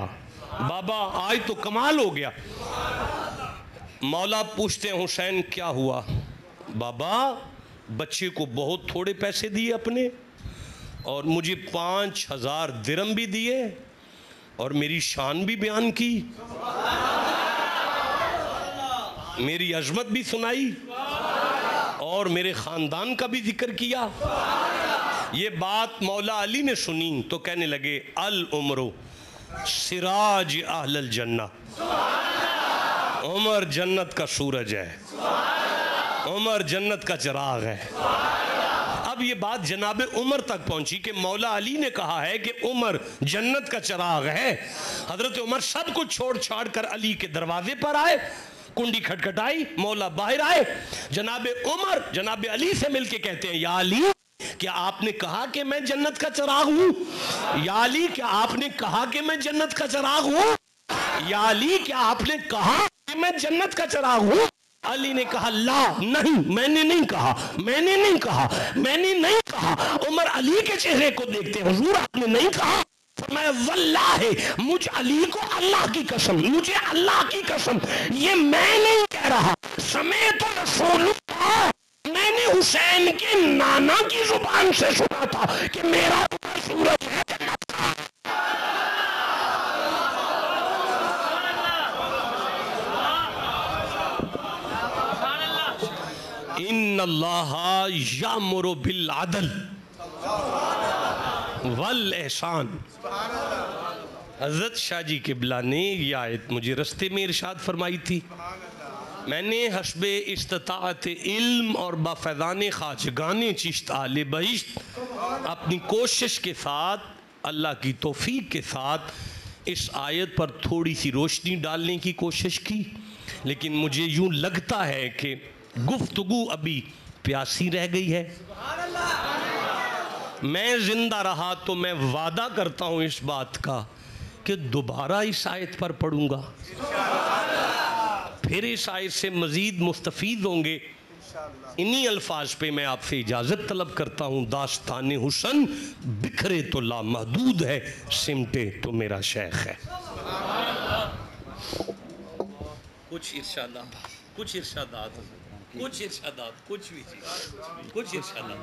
बाबा आज तो कमाल हो गया। मौला पूछते हैं हुसैन क्या हुआ? बाबा बच्चे को बहुत थोड़े पैसे दिए अपने, और मुझे 5000 दिरहम भी दिए, और मेरी शान भी बयान की, मेरी अजमत भी सुनाई, और मेरे ख़ानदान का भी जिक्र किया। ये बात मौला अली ने सुनी तो कहने लगे, अल उमरो सिराज अहलल जन्ना, उमर जन्नत का सूरज है, उमर जन्नत का चिराग है। अब ये बात जनाब उमर तक पहुंची कि मौला अली ने कहा है कि उमर जन्नत का चिराग है। हजरत उमर सब कुछ छोड़ छाड़ कर अली के दरवाजे पर आए, कुंडी खटखटाई, मौला बाहर आए, जनाबे उमर जनाबे अली से मिलके कहते हैं, या अली क्या आपने कहा कि मैं जन्नत का चिराग हूं? या अली क्या आपने कहा कि मैं जन्नत का चिराग हूं? या अली क्या आपने कहा कि मैं जन्नत का चिराग हूं? अली ने कहा, ला, नहीं, मैंने नहीं कहा, मैंने नहीं कहा, मैंने नहीं कहा। उमर अली के चेहरे को देखते हैं, हुजूर आपने नहीं कहा? मैं वल्लाहि, मुझ अली को अल्लाह की कसम, मुझे अल्लाह की कसम, ये मैं नहीं कह रहा, समेत रसूलुल्लाह, मैंने हुसैन के नाना की जुबान से सुना था कि मेरा सूरज है जन्नत का। इन्नल्लाह यामुरु बिल अदल वल एहसान। हजरत शाह जी किबला ने यह आयत मुझे रस्ते में इरशाद फरमाई थी। मैंने हस्बे इस्ताअत इल्म और बाफैदान खाजगाने चिश्त आले बहिश्त अपनी कोशिश के साथ, अल्लाह की तौफीक के साथ इस आयत पर थोड़ी सी रोशनी डालने की कोशिश की, लेकिन मुझे यूँ लगता है कि गुफ्तगू अभी प्यासी रह गई है। मैं जिंदा रहा तो मैं वादा करता हूँ इस बात का कि दोबारा इस आयत पर पढ़ूंगा, फिर इस आयत से मज़ीद मुस्तफ़ीद होंगे। इन्हीं अल्फाज पे मैं आपसे इजाज़त तलब करता हूँ। दास्तान हुसन बिखरे तो लामहदूद है, सिमटे तो मेरा शेख है। कुछ इरशादात, कुछ इरशादात, कुछ इरशादात, कुछ भी चीज़, कुछ इरशादात।